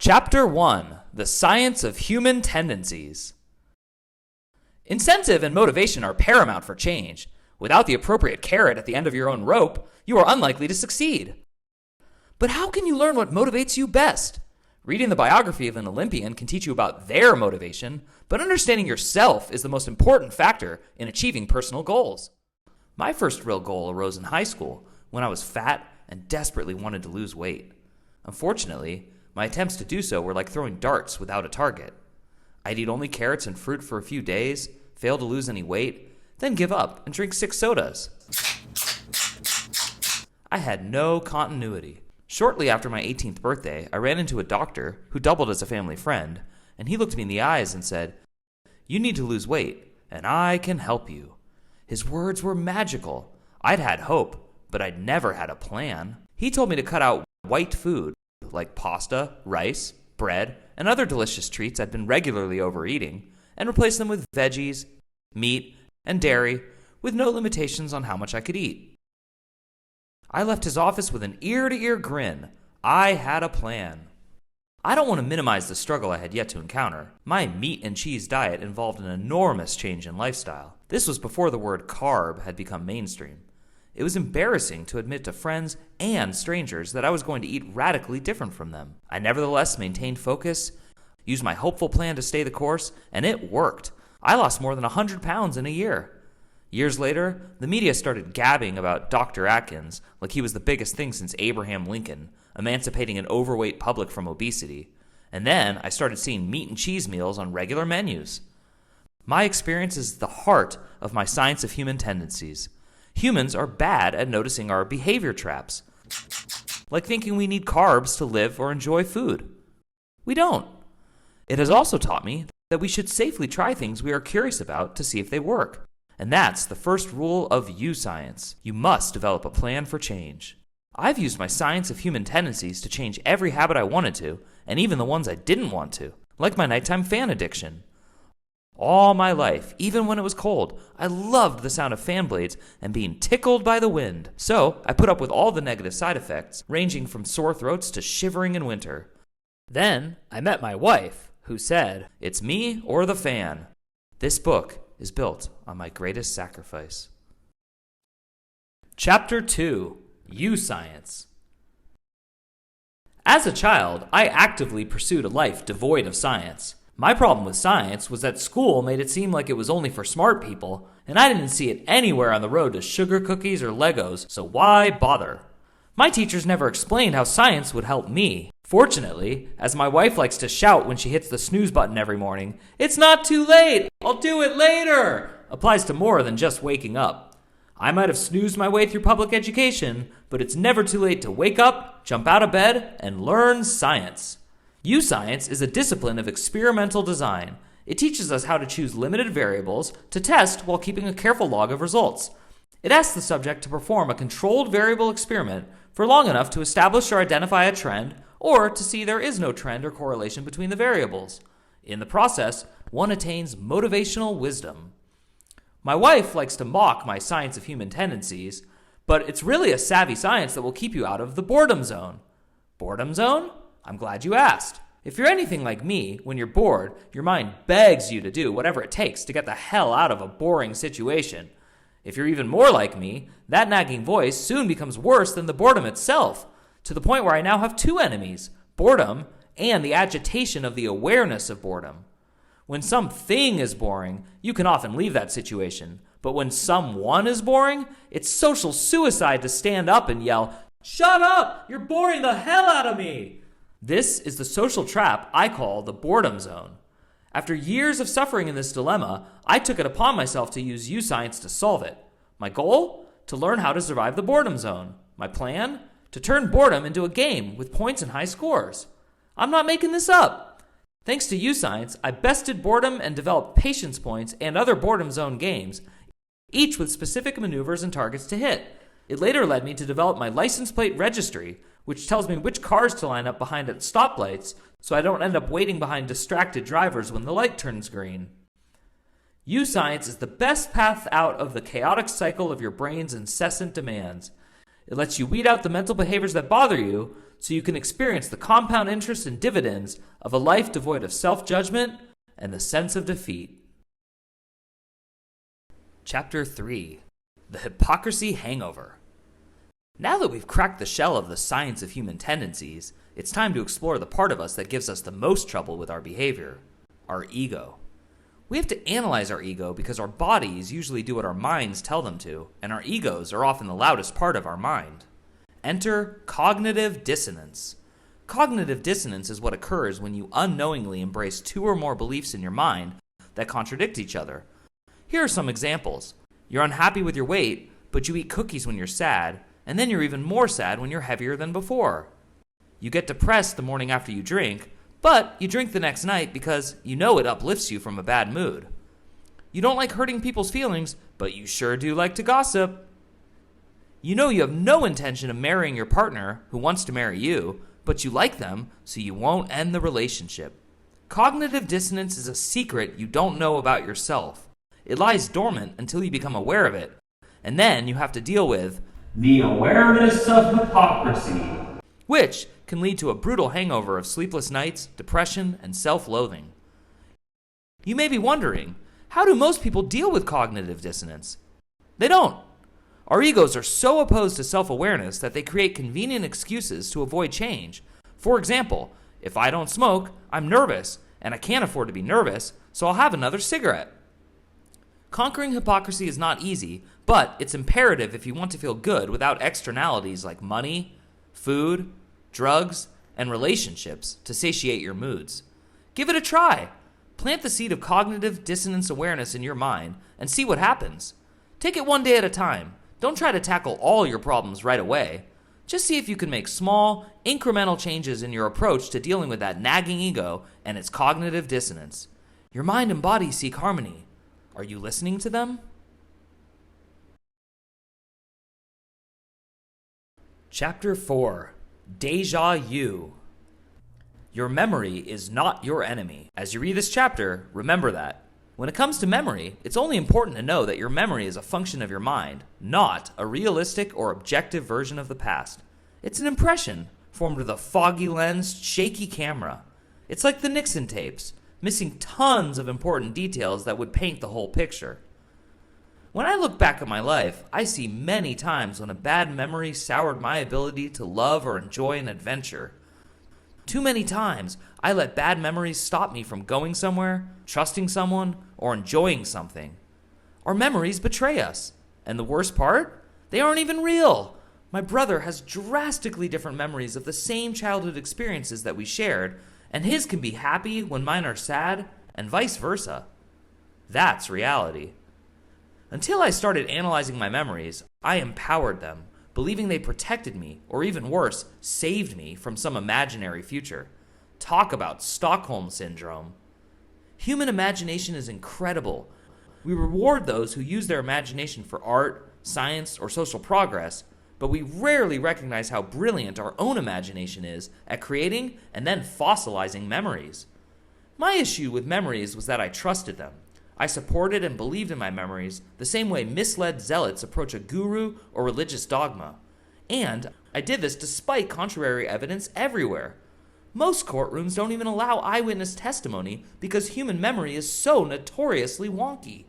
Chapter 1: The Science of Human Tendencies. Incentive and motivation are paramount for change. Without the appropriate carrot at the end of your own rope, you are unlikely to succeed. But how can you learn what motivates you best? Reading the biography of an Olympian can teach you about their motivation, but understanding yourself is the most important factor in achieving personal goals. My first real goal arose in high school when I was fat and desperately wanted to lose weight. Unfortunately, my attempts to do so were like throwing darts without a target. I'd eat only carrots and fruit for a few days, fail to lose any weight, then give up and drink 6 sodas. I had no continuity. Shortly after my 18th birthday, I ran into a doctor who doubled as a family friend, and he looked me in the eyes and said, "You need to lose weight, and I can help you." His words were magical. I'd had hope, but I'd never had a plan. He told me to cut out white food, like pasta, rice, bread, and other delicious treats I'd been regularly overeating, and replace them with veggies, meat, and dairy, with no limitations on how much I could eat. I left his office with an ear-to-ear grin. I had a plan. I don't want to minimize the struggle I had yet to encounter. My meat and cheese diet involved an enormous change in lifestyle. This was before the word carb had become mainstream. It was embarrassing to admit to friends and strangers that I was going to eat radically different from them. I nevertheless maintained focus, used my hopeful plan to stay the course, and it worked. I lost more than 100 pounds in a year. Years later, the media started gabbing about Dr. Atkins like he was the biggest thing since Abraham Lincoln, emancipating an overweight public from obesity. And then I started seeing meat and cheese meals on regular menus. My experience is the heart of my Science of Human Tendencies. Humans are bad at noticing our behavior traps, like thinking we need carbs to live or enjoy food. We don't. It has also taught me that we should safely try things we are curious about to see if they work. And that's the first rule of YOUSCIENCE. You must develop a plan for change. I've used my Science of Human Tendencies to change every habit I wanted to, and even the ones I didn't want to, like my nighttime fan addiction. All my life, even when it was cold, I loved the sound of fan blades and being tickled by the wind. So I put up with all the negative side effects, ranging from sore throats to shivering in winter. Then I met my wife, who said, "It's me or the fan." This book is built on my greatest sacrifice. Chapter 2: YOUSCIENCE. As a child, I actively pursued a life devoid of science. My problem with science was that school made it seem like it was only for smart people, and I didn't see it anywhere on the road to sugar cookies or Legos, so why bother? My teachers never explained how science would help me. Fortunately, as my wife likes to shout when she hits the snooze button every morning, "It's not too late! I'll do it later!" applies to more than just waking up. I might have snoozed my way through public education, but it's never too late to wake up, jump out of bed, and learn science. YOUSCIENCE is a discipline of experimental design. It teaches us how to choose limited variables to test while keeping a careful log of results. It asks the subject to perform a controlled variable experiment for long enough to establish or identify a trend, or to see there is no trend or correlation between the variables. In the process, one attains motivational wisdom. My wife likes to mock my Science of Human Tendencies, but it's really a savvy science that will keep you out of the boredom zone. Boredom zone? I'm glad you asked. If you're anything like me, when you're bored, your mind begs you to do whatever it takes to get the hell out of a boring situation. If you're even more like me, that nagging voice soon becomes worse than the boredom itself, to the point where I now have 2 enemies, boredom and the agitation of the awareness of boredom. When something is boring, you can often leave that situation, but when someone is boring, it's social suicide to stand up and yell, "Shut up! You're boring the hell out of me!" This is the social trap I call the boredom zone. After years of suffering in this dilemma, I took it upon myself to use YOUSCIENCE to solve it. My goal? To learn how to survive the boredom zone. My plan? To turn boredom into a game with points and high scores. I'm not making this up. Thanks to YOUSCIENCE, I bested boredom and developed patience points and other boredom zone games, each with specific maneuvers and targets to hit. It later led me to develop my license plate registry, which tells me which cars to line up behind at stoplights so I don't end up waiting behind distracted drivers when the light turns green. YOUSCIENCE is the best path out of the chaotic cycle of your brain's incessant demands. It lets you weed out the mental behaviors that bother you so you can experience the compound interest and dividends of a life devoid of self-judgment and the sense of defeat. Chapter 3. The Hypocrisy Hangover. Now that we've cracked the shell of the science of human tendencies, it's time to explore the part of us that gives us the most trouble with our behavior, our ego. We have to analyze our ego because our bodies usually do what our minds tell them to, and our egos are often the loudest part of our mind. Enter cognitive dissonance. Cognitive dissonance is what occurs when you unknowingly embrace two or more beliefs in your mind that contradict each other. Here are some examples. You're unhappy with your weight, but you eat cookies when you're sad, and then you're even more sad when you're heavier than before. You get depressed the morning after you drink, but you drink the next night because you know it uplifts you from a bad mood. You don't like hurting people's feelings, but you sure do like to gossip. You know you have no intention of marrying your partner who wants to marry you, but you like them, so you won't end the relationship. Cognitive dissonance is a secret you don't know about yourself. It lies dormant until you become aware of it, and then you have to deal with the awareness of hypocrisy, which can lead to a brutal hangover of sleepless nights, depression, and self-loathing. You may be wondering, how do most people deal with cognitive dissonance? They don't. Our egos are so opposed to self-awareness that they create convenient excuses to avoid change. For example, if I don't smoke, I'm nervous, and I can't afford to be nervous, so I'll have another cigarette. Conquering hypocrisy is not easy, but it's imperative if you want to feel good without externalities like money, food, drugs, and relationships to satiate your moods. Give it a try. Plant the seed of cognitive dissonance awareness in your mind and see what happens. Take it one day at a time. Don't try to tackle all your problems right away. Just see if you can make small, incremental changes in your approach to dealing with that nagging ego and its cognitive dissonance. Your mind and body seek harmony. Are you listening to them? Chapter 4. Deja Vu. Your memory is not your enemy. As you read this chapter, remember that. When it comes to memory, it's only important to know that your memory is a function of your mind, not a realistic or objective version of the past. It's an impression formed with a foggy-lensed, shaky camera. It's like the Nixon tapes, missing tons of important details that would paint the whole picture. When I look back at my life, I see many times when a bad memory soured my ability to love or enjoy an adventure. Too many times, I let bad memories stop me from going somewhere, trusting someone, or enjoying something. Our memories betray us. And the worst part? They aren't even real. My brother has drastically different memories of the same childhood experiences that we shared, and his can be happy when mine are sad, and vice versa. That's reality. Until I started analyzing my memories, I empowered them, believing they protected me, or even worse, saved me from some imaginary future. Talk about Stockholm Syndrome. Human imagination is incredible. We reward those who use their imagination for art, science, or social progress, but we rarely recognize how brilliant our own imagination is at creating and then fossilizing memories. My issue with memories was that I trusted them. I supported and believed in my memories the same way misled zealots approach a guru or religious dogma. And I did this despite contrary evidence everywhere. Most courtrooms don't even allow eyewitness testimony because human memory is so notoriously wonky.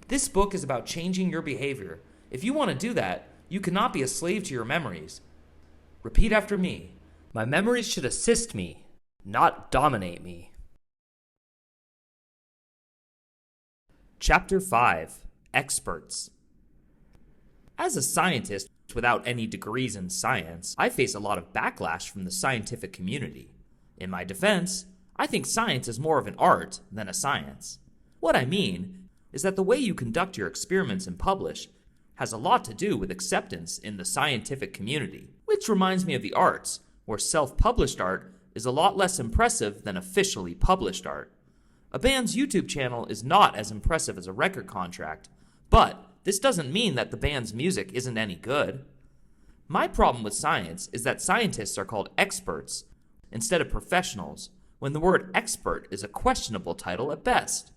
This book is about changing your behavior. If you want to do that, you cannot be a slave to your memories. Repeat after me. My memories should assist me, not dominate me. Chapter 5. Experts. As a scientist without any degrees in science, I face a lot of backlash from the scientific community. In my defense, I think science is more of an art than a science. What I mean is that the way you conduct your experiments and publish has a lot to do with acceptance in the scientific community, which reminds me of the arts, where self-published art is a lot less impressive than officially published art. A band's YouTube channel is not as impressive as a record contract, but this doesn't mean that the band's music isn't any good. My problem with science is that scientists are called experts instead of professionals, when the word expert is a questionable title at best.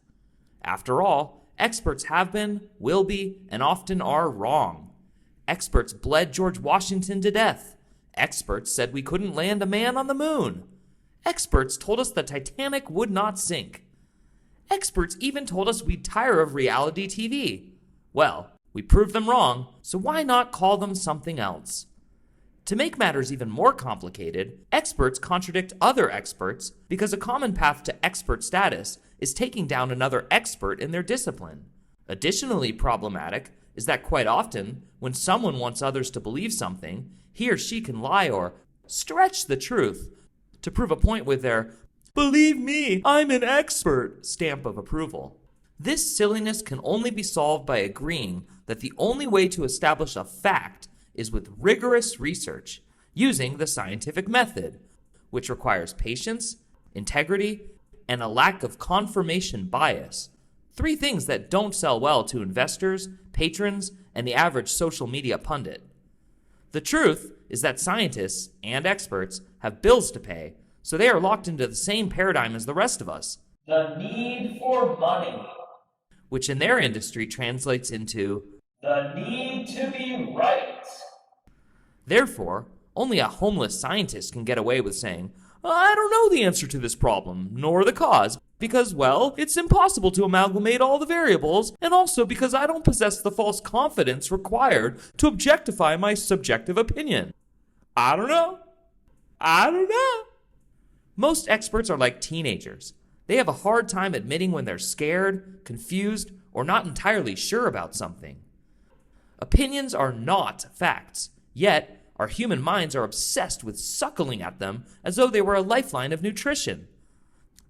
After all, experts have been, will be, and often are wrong. Experts bled George Washington to death. Experts said we couldn't land a man on the moon. Experts told us the Titanic would not sink. Experts even told us we'd tire of reality TV. Well, we proved them wrong, so why not call them something else? To make matters even more complicated, experts contradict other experts because a common path to expert status is taking down another expert in their discipline. Additionally problematic is that quite often, when someone wants others to believe something, he or she can lie or stretch the truth to prove a point with their "believe me, I'm an expert" stamp of approval. This silliness can only be solved by agreeing that the only way to establish a fact is with rigorous research, using the scientific method, which requires patience, integrity, and a lack of confirmation bias. 3 things that don't sell well to investors, patrons, and the average social media pundit. The truth is that scientists and experts have bills to pay, so they are locked into the same paradigm as the rest of us. The need for money. Which in their industry translates into the need to be right. Therefore, only a homeless scientist can get away with saying, "I don't know the answer to this problem, nor the cause, because, well, it's impossible to amalgamate all the variables, and also because I don't possess the false confidence required to objectify my subjective opinion. I don't know. Most experts are like teenagers. They have a hard time admitting when they're scared, confused, or not entirely sure about something. Opinions are not facts, yet our human minds are obsessed with suckling at them as though they were a lifeline of nutrition.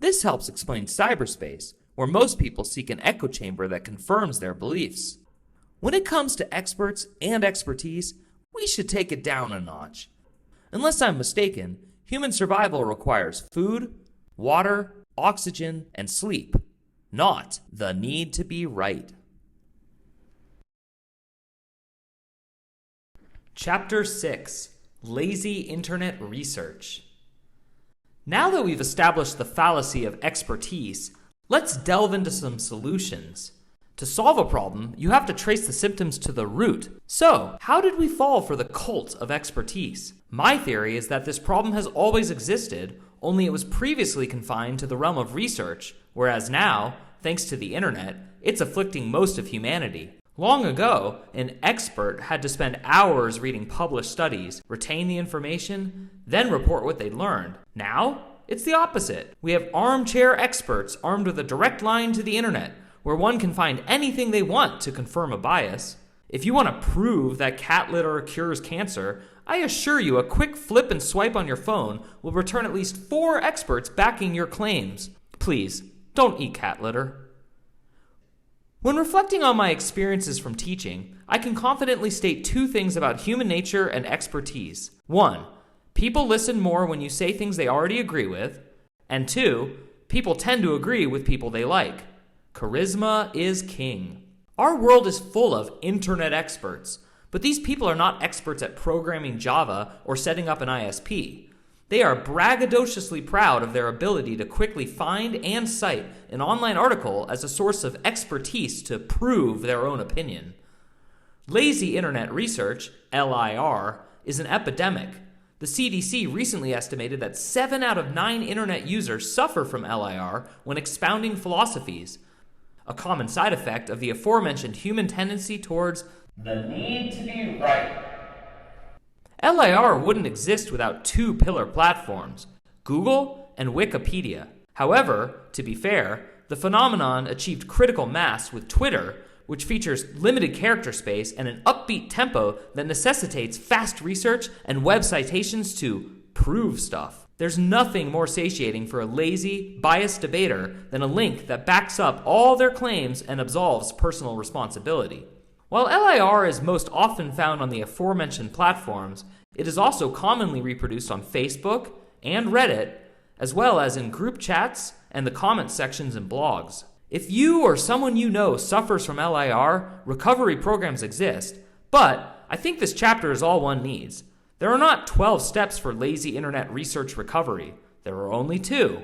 This helps explain cyberspace, where most people seek an echo chamber that confirms their beliefs. When it comes to experts and expertise, we should take it down a notch. Unless I'm mistaken, human survival requires food, water, oxygen, and sleep, not the need to be right. Chapter 6: Lazy Internet Research. Now that we've established the fallacy of expertise, let's delve into some solutions. To solve a problem, you have to trace the symptoms to the root. So, how did we fall for the cult of expertise? My theory is that this problem has always existed, only it was previously confined to the realm of research, whereas now, thanks to the internet, it's afflicting most of humanity. Long ago, an expert had to spend hours reading published studies, retain the information, then report what they'd learned. Now, it's the opposite. We have armchair experts armed with a direct line to the internet, where one can find anything they want to confirm a bias. If you want to prove that cat litter cures cancer, I assure you a quick flip and swipe on your phone will return at least 4 experts backing your claims. Please, don't eat cat litter. When reflecting on my experiences from teaching, I can confidently state 2 things about human nature and expertise. 1, people listen more when you say things they already agree with. And 2, people tend to agree with people they like. Charisma is king. Our world is full of internet experts, but these people are not experts at programming Java or setting up an ISP. They are braggadociously proud of their ability to quickly find and cite an online article as a source of expertise to prove their own opinion. Lazy internet research, LIR, is an epidemic. The CDC recently estimated that 7 out of 9 internet users suffer from LIR when expounding philosophies, a common side effect of the aforementioned human tendency towards the need to be right. LIR wouldn't exist without 2 pillar platforms, Google and Wikipedia. However, to be fair, the phenomenon achieved critical mass with Twitter, which features limited character space and an upbeat tempo that necessitates fast research and web citations to prove stuff. There's nothing more satiating for a lazy, biased debater than a link that backs up all their claims and absolves personal responsibility. While LIR is most often found on the aforementioned platforms, it is also commonly reproduced on Facebook and Reddit, as well as in group chats and the comment sections in blogs. If you or someone you know suffers from LIR, recovery programs exist, but I think this chapter is all one needs. There are not 12 steps for lazy internet research recovery. There are only 2.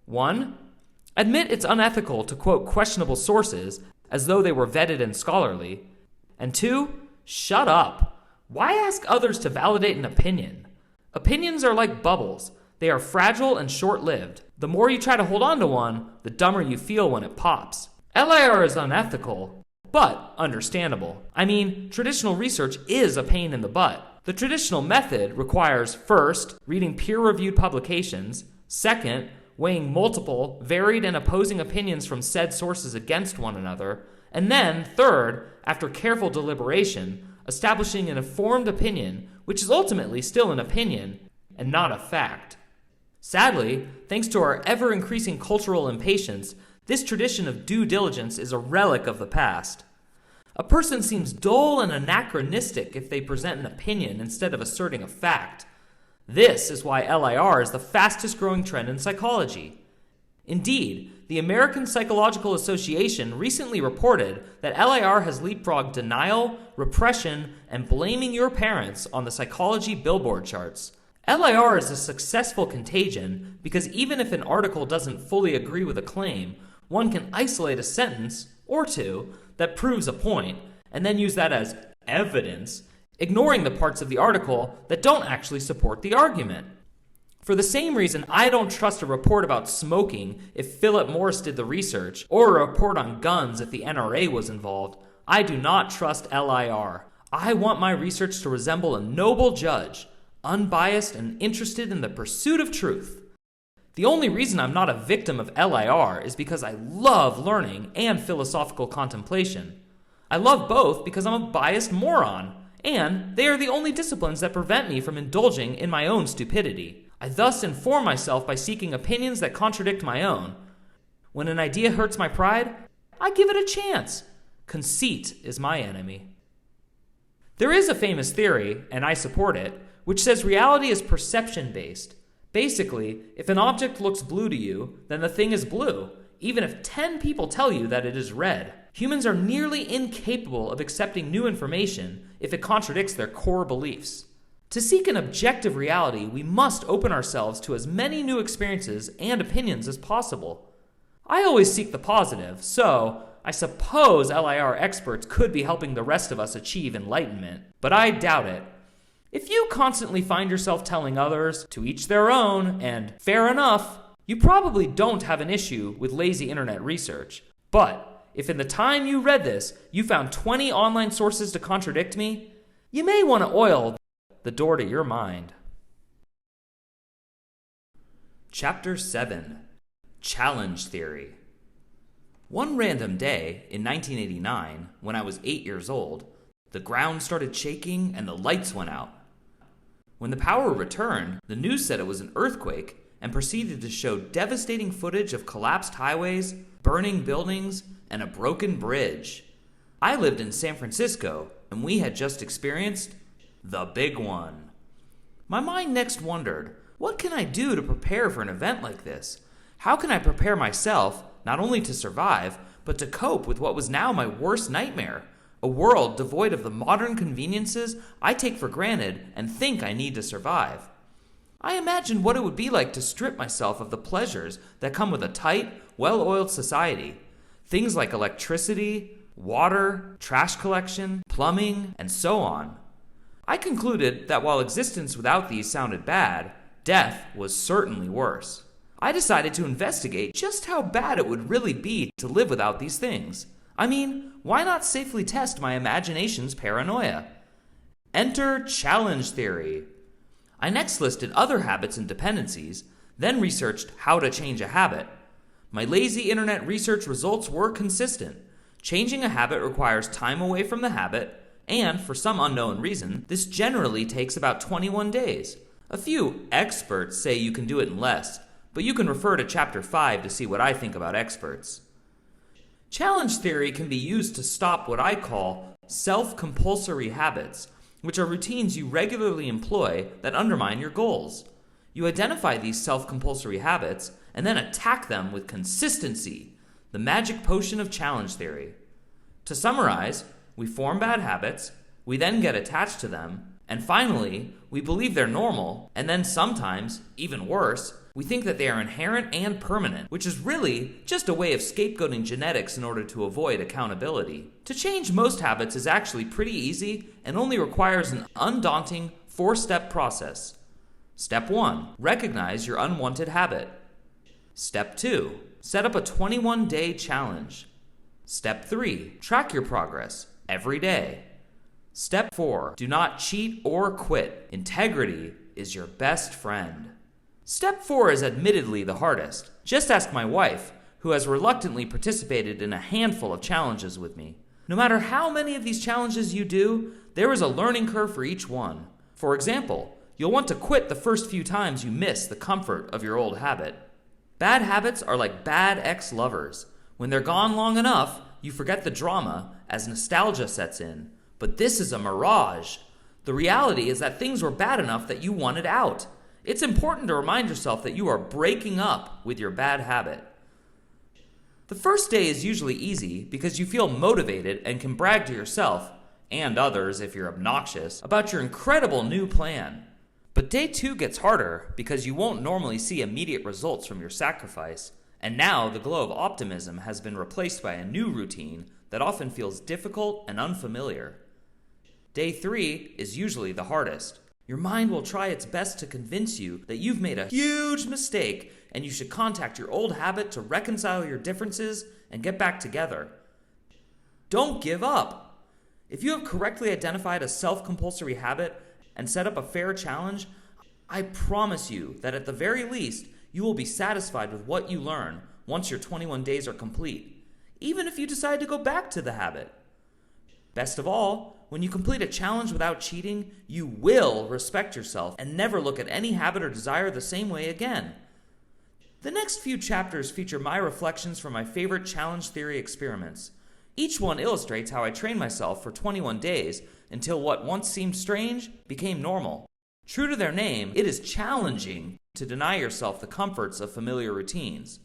1, admit it's unethical to quote questionable sources as though they were vetted and scholarly. And 2, shut up. Why ask others to validate an opinion? Opinions are like bubbles. They are fragile and short-lived. The more you try to hold on to one, the dumber you feel when it pops. LIR is unethical, but understandable. I mean, traditional research is a pain in the butt. The traditional method requires, first, reading peer-reviewed publications, second, weighing multiple, varied and opposing opinions from said sources against one another, and then, third, after careful deliberation, establishing an informed opinion, which is ultimately still an opinion and not a fact. Sadly, thanks to our ever-increasing cultural impatience, this tradition of due diligence is a relic of the past. A person seems dull and anachronistic if they present an opinion instead of asserting a fact. This is why LIR is the fastest growing trend in psychology. Indeed, the American Psychological Association recently reported that LIR has leapfrogged denial, repression, and blaming your parents on the psychology billboard charts. LIR is a successful contagion because even if an article doesn't fully agree with a claim, one can isolate a sentence or two that proves a point and then use that as evidence, ignoring the parts of the article that don't actually support the argument. For the same reason I don't trust a report about smoking if Philip Morris did the research, or a report on guns if the NRA was involved, I do not trust LIR. I want my research to resemble a noble judge, unbiased and interested in the pursuit of truth. The only reason I'm not a victim of LIR is because I love learning and philosophical contemplation. I love both because I'm a biased moron, and they are the only disciplines that prevent me from indulging in my own stupidity. I thus inform myself by seeking opinions that contradict my own. When an idea hurts my pride, I give it a chance. Conceit is my enemy. There is a famous theory, and I support it, which says reality is perception-based. Basically, if an object looks blue to you, then the thing is blue, even if 10 people tell you that it is red. Humans are nearly incapable of accepting new information if it contradicts their core beliefs. To seek an objective reality, we must open ourselves to as many new experiences and opinions as possible. I always seek the positive, so I suppose LIR experts could be helping the rest of us achieve enlightenment, but I doubt it. If you constantly find yourself telling others to each their own and fair enough, you probably don't have an issue with lazy internet research. But if in the time you read this, you found 20 online sources to contradict me, you may want to oil the door to your mind. Chapter 7. Challenge Theory. One random day in 1989, when I was 8 years old, the ground started shaking and the lights went out. When the power returned, the news said it was an earthquake and proceeded to show devastating footage of collapsed highways, burning buildings, and a broken bridge. I lived in San Francisco, and we had just experienced the big one. My mind next wondered, what can I do to prepare for an event like this? How can I prepare myself, not only to survive, but to cope with what was now my worst nightmare? A world devoid of the modern conveniences I take for granted and think I need to survive. I imagined what it would be like to strip myself of the pleasures that come with a tight, well-oiled society. Things like electricity, water, trash collection, plumbing, and so on. I concluded that while existence without these sounded bad, death was certainly worse. I decided to investigate just how bad it would really be to live without these things. I mean, why not safely test my imagination's paranoia? Enter challenge theory. I next listed other habits and dependencies, then researched how to change a habit. My lazy internet research results were consistent. Changing a habit requires time away from the habit, and for some unknown reason, this generally takes about 21 days. A few experts say you can do it in less, but you can refer to Chapter 5 to see what I think about experts. Challenge theory can be used to stop what I call self-compulsory habits, which are routines you regularly employ that undermine your goals. You identify these self-compulsory habits and then attack them with consistency, the magic potion of challenge theory. To summarize, we form bad habits, we then get attached to them, and finally, we believe they're normal, and then sometimes, even worse, We think that they are inherent and permanent, which is really just a way of scapegoating genetics in order to avoid accountability. To change most habits is actually pretty easy and only requires an undaunting 4-step process. Step 1. Recognize your unwanted habit. Step 2. Set up a 21-day challenge. Step 3. Track your progress every day. Step 4. Do not cheat or quit. Integrity is your best friend. Step 4 is admittedly the hardest. Just ask my wife, who has reluctantly participated in a handful of challenges with me. No matter how many of these challenges you do, there is a learning curve for each one. For example, you'll want to quit the first few times you miss the comfort of your old habit. Bad habits are like bad ex-lovers. When they're gone long enough, you forget the drama as nostalgia sets in. But this is a mirage. The reality is that things were bad enough that you wanted out. It's important to remind yourself that you are breaking up with your bad habit. The first day is usually easy because you feel motivated and can brag to yourself, and others if you're obnoxious, about your incredible new plan. But day 2 gets harder because you won't normally see immediate results from your sacrifice, and now the glow of optimism has been replaced by a new routine that often feels difficult and unfamiliar. Day 3 is usually the hardest. Your mind will try its best to convince you that you've made a huge mistake and you should contact your old habit to reconcile your differences and get back together. Don't give up. If you have correctly identified a self-compulsory habit and set up a fair challenge, I promise you that at the very least, you will be satisfied with what you learn once your 21 days are complete, even if you decide to go back to the habit. Best of all, when you complete a challenge without cheating, you will respect yourself and never look at any habit or desire the same way again. The next few chapters feature my reflections from my favorite challenge theory experiments. Each one illustrates how I trained myself for 21 days until what once seemed strange became normal. True to their name, it is challenging to deny yourself the comforts of familiar routines.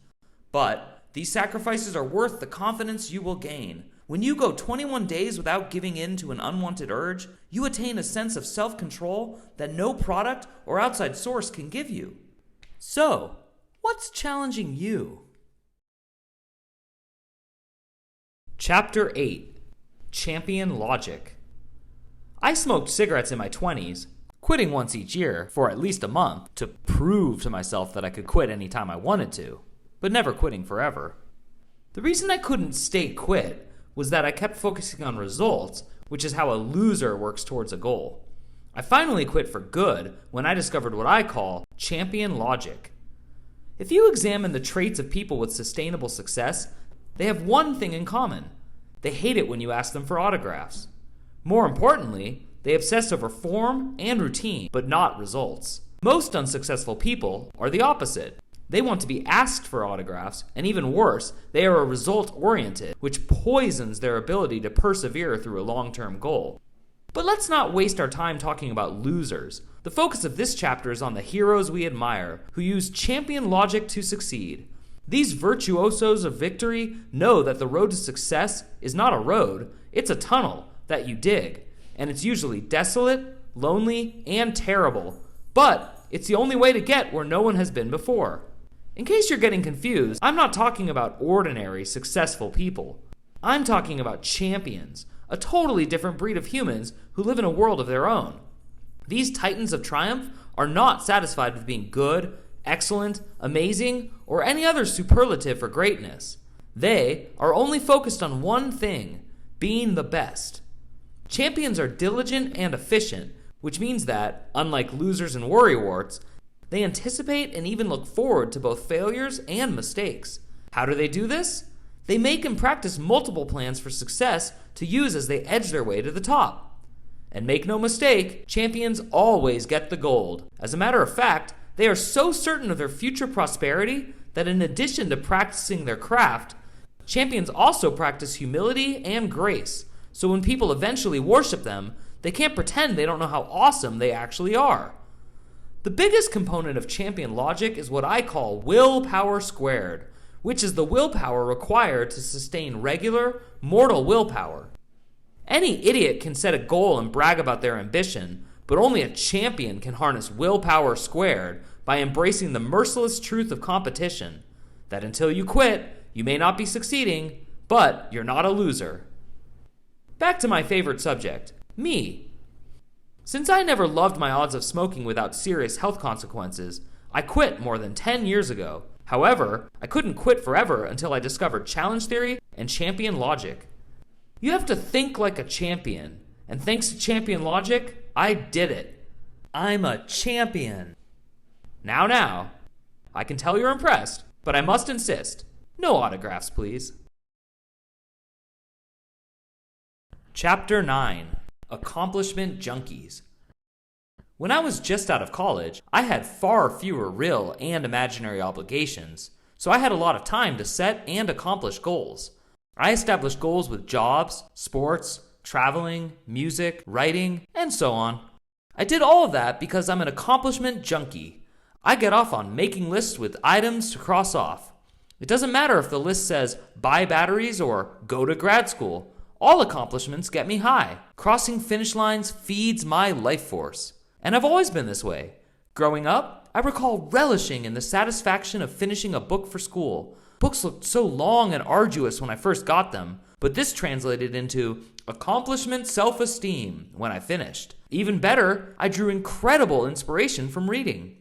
But these sacrifices are worth the confidence you will gain. When you go 21 days without giving in to an unwanted urge, you attain a sense of self-control that no product or outside source can give you. So, what's challenging you? Chapter 8. Champion Logic. I smoked cigarettes in my 20s, quitting once each year for at least a month to prove to myself that I could quit anytime I wanted to, but never quitting forever. The reason I couldn't stay quit was that I kept focusing on results, which is how a loser works towards a goal. I finally quit for good when I discovered what I call champion logic. If you examine the traits of people with sustainable success, they have one thing in common. They hate it when you ask them for autographs. More importantly, they obsess over form and routine, but not results. Most unsuccessful people are the opposite. They want to be asked for autographs, and even worse, they are result-oriented, which poisons their ability to persevere through a long-term goal. But let's not waste our time talking about losers. The focus of this chapter is on the heroes we admire, who use champion logic to succeed. These virtuosos of victory know that the road to success is not a road, it's a tunnel that you dig, and it's usually desolate, lonely, and terrible. But it's the only way to get where no one has been before. In case you're getting confused, I'm not talking about ordinary, successful people. I'm talking about champions, a totally different breed of humans who live in a world of their own. These titans of triumph are not satisfied with being good, excellent, amazing, or any other superlative for greatness. They are only focused on one thing, being the best. Champions are diligent and efficient, which means that, unlike losers and worrywarts, they anticipate and even look forward to both failures and mistakes. How do they do this? They make and practice multiple plans for success to use as they edge their way to the top. And make no mistake, champions always get the gold. As a matter of fact, they are so certain of their future prosperity that in addition to practicing their craft, champions also practice humility and grace. So when people eventually worship them, they can't pretend they don't know how awesome they actually are. The biggest component of champion logic is what I call willpower squared, which is the willpower required to sustain regular, mortal willpower. Any idiot can set a goal and brag about their ambition, but only a champion can harness willpower squared by embracing the merciless truth of competition, that until you quit, you may not be succeeding, but you're not a loser. Back to my favorite subject, me. Since I never loved my odds of smoking without serious health consequences, I quit more than 10 years ago. However, I couldn't quit forever until I discovered challenge theory and champion logic. You have to think like a champion, and thanks to champion logic, I did it. I'm a champion. Now, I can tell you're impressed, but I must insist, no autographs, please. Chapter 9. Accomplishment Junkies. When I was just out of college, I had far fewer real and imaginary obligations, so I had a lot of time to set and accomplish goals. I established goals with jobs, sports, traveling, music, writing, and so on. I did all of that because I'm an accomplishment junkie. I get off on making lists with items to cross off. It doesn't matter if the list says buy batteries or go to grad school. All accomplishments get me high. Crossing finish lines feeds my life force. And I've always been this way. Growing up, I recall relishing in the satisfaction of finishing a book for school. Books looked so long and arduous when I first got them, but this translated into accomplishment self-esteem when I finished. Even better, I drew incredible inspiration from reading.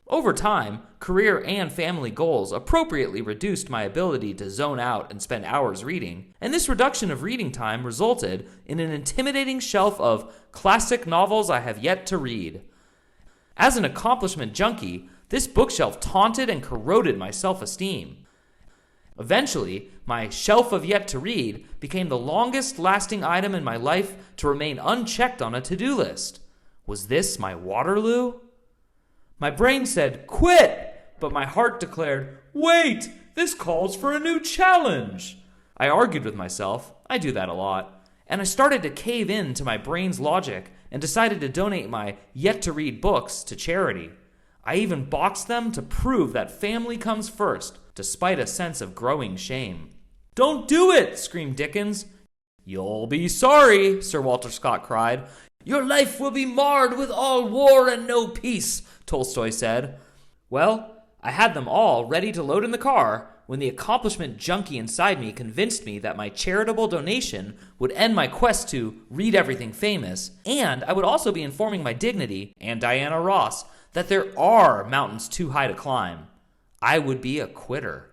Over time, career and family goals appropriately reduced my ability to zone out and spend hours reading, and this reduction of reading time resulted in an intimidating shelf of classic novels I have yet to read. As an accomplishment junkie, this bookshelf taunted and corroded my self-esteem. Eventually, my shelf of yet to read became the longest lasting item in my life to remain unchecked on a to-do list. Was this my Waterloo? My brain said, quit, but my heart declared, wait, this calls for a new challenge. I argued with myself, I do that a lot, and I started to cave in to my brain's logic and decided to donate my yet-to-read books to charity. I even boxed them to prove that family comes first, despite a sense of growing shame. Don't do it, screamed Dickens. You'll be sorry, Sir Walter Scott cried. Your life will be marred with all war and no peace, Tolstoy said. Well, I had them all ready to load in the car when the accomplishment junkie inside me convinced me that my charitable donation would end my quest to read everything famous, and I would also be informing my dignity and Diana Ross that there are mountains too high to climb. I would be a quitter.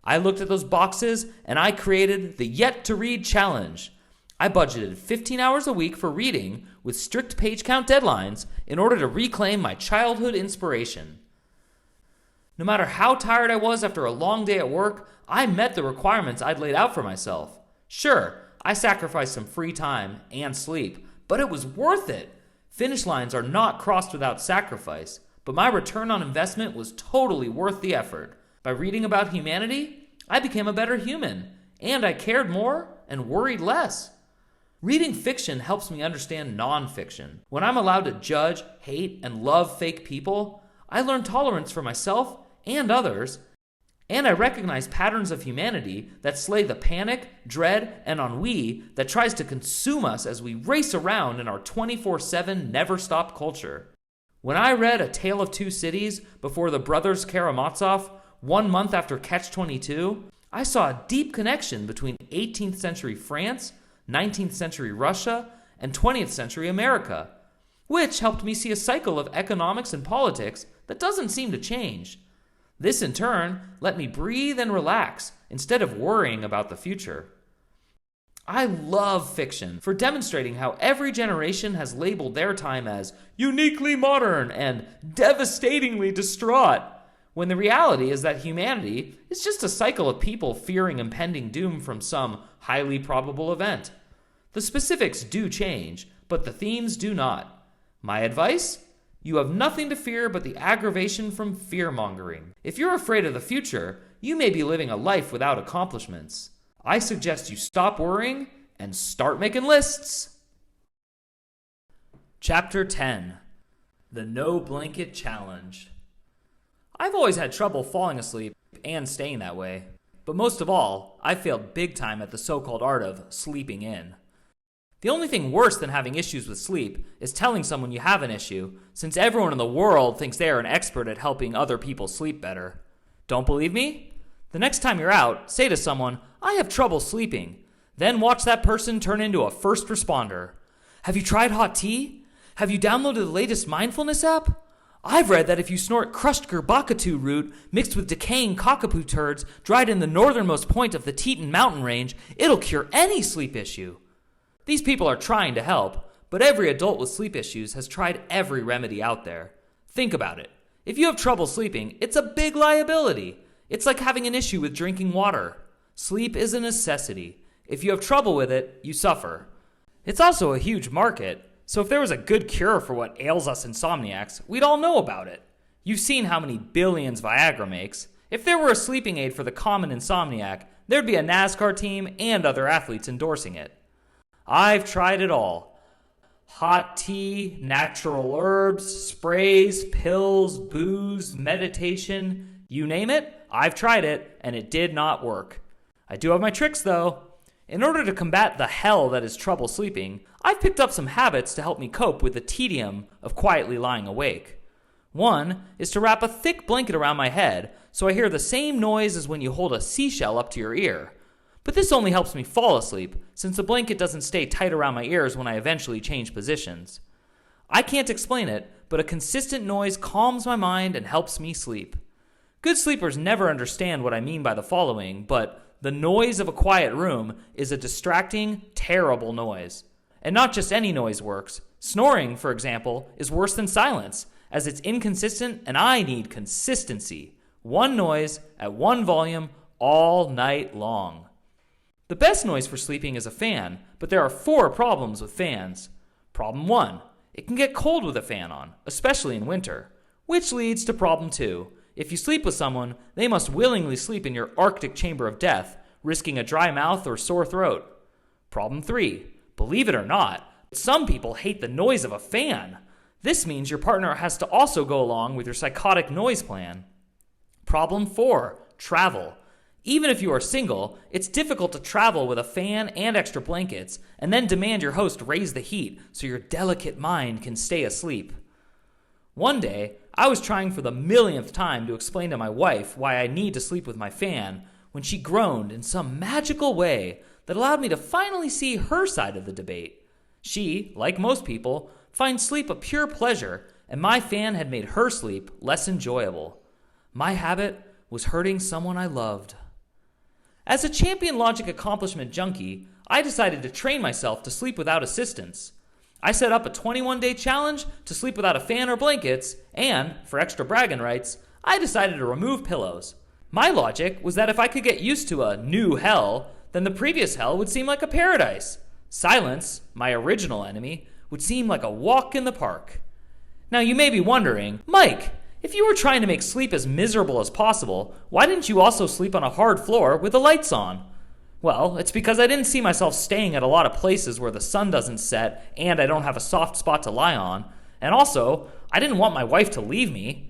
I looked at those boxes and I created the Yet to Read Challenge. I budgeted 15 hours a week for reading with strict page count deadlines in order to reclaim my childhood inspiration. No matter how tired I was after a long day at work, I met the requirements I'd laid out for myself. Sure, I sacrificed some free time and sleep, but it was worth it. Finish lines are not crossed without sacrifice, but my return on investment was totally worth the effort. By reading about humanity, I became a better human, and I cared more and worried less. Reading fiction helps me understand nonfiction. When I'm allowed to judge, hate, and love fake people, I learn tolerance for myself and others, and I recognize patterns of humanity that slay the panic, dread, and ennui that tries to consume us as we race around in our 24/7 never-stop culture. When I read A Tale of Two Cities before the Brothers Karamazov 1 month after Catch-22, I saw a deep connection between 18th century France, 19th century Russia, and 20th century America, which helped me see a cycle of economics and politics that doesn't seem to change. This, in turn, let me breathe and relax instead of worrying about the future. I love fiction for demonstrating how every generation has labeled their time as uniquely modern and devastatingly distraught, when the reality is that humanity is just a cycle of people fearing impending doom from some highly probable event. The specifics do change, but the themes do not. My advice? You have nothing to fear but the aggravation from fear-mongering. If you're afraid of the future, you may be living a life without accomplishments. I suggest you stop worrying and start making lists. Chapter 10. The No Blanket Challenge. I've always had trouble falling asleep and staying that way, but most of all, I failed big time at the so-called art of sleeping in. The only thing worse than having issues with sleep is telling someone you have an issue, since everyone in the world thinks they are an expert at helping other people sleep better. Don't believe me? The next time you're out, say to someone, "I have trouble sleeping." Then watch that person turn into a first responder. Have you tried hot tea? Have you downloaded the latest mindfulness app? I've read that if you snort crushed gerbakatu root mixed with decaying cockapoo turds dried in the northernmost point of the Teton mountain range, it'll cure any sleep issue. These people are trying to help, but every adult with sleep issues has tried every remedy out there. Think about it. If you have trouble sleeping, it's a big liability. It's like having an issue with drinking water. Sleep is a necessity. If you have trouble with it, you suffer. It's also a huge market, so if there was a good cure for what ails us insomniacs, we'd all know about it. You've seen how many billions Viagra makes. If there were a sleeping aid for the common insomniac, there'd be a NASCAR team and other athletes endorsing it. I've tried it all. Hot tea, natural herbs, sprays, pills, booze, meditation, you name it, I've tried it, and it did not work. I do have my tricks, though. In order to combat the hell that is trouble sleeping, I've picked up some habits to help me cope with the tedium of quietly lying awake. One is to wrap a thick blanket around my head so I hear the same noise as when you hold a seashell up to your ear. But this only helps me fall asleep, since the blanket doesn't stay tight around my ears when I eventually change positions. I can't explain it, but a consistent noise calms my mind and helps me sleep. Good sleepers never understand what I mean by the following, but the noise of a quiet room is a distracting, terrible noise. And not just any noise works. Snoring, for example, is worse than silence, as it's inconsistent and I need consistency. One noise at one volume all night long. The best noise for sleeping is a fan, but there are 4 problems with fans. Problem 1, it can get cold with a fan on, especially in winter. Which leads to problem 2. If you sleep with someone, they must willingly sleep in your Arctic chamber of death, risking a dry mouth or sore throat. Problem 3, believe it or not, some people hate the noise of a fan. This means your partner has to also go along with your psychotic noise plan. Problem 4, travel. Even if you are single, it's difficult to travel with a fan and extra blankets, and then demand your host raise the heat so your delicate mind can stay asleep. One day, I was trying for the millionth time to explain to my wife why I need to sleep with my fan when she groaned in some magical way that allowed me to finally see her side of the debate. She, like most people, finds sleep a pure pleasure, and my fan had made her sleep less enjoyable. My habit was hurting someone I loved. As a champion logic accomplishment junkie, I decided to train myself to sleep without assistance. I set up a 21-day challenge to sleep without a fan or blankets, and, for extra bragging rights, I decided to remove pillows. My logic was that if I could get used to a new hell, then the previous hell would seem like a paradise. Silence, my original enemy, would seem like a walk in the park. Now you may be wondering, Mike, if you were trying to make sleep as miserable as possible, why didn't you also sleep on a hard floor with the lights on? Well, it's because I didn't see myself staying at a lot of places where the sun doesn't set and I don't have a soft spot to lie on. And also, I didn't want my wife to leave me.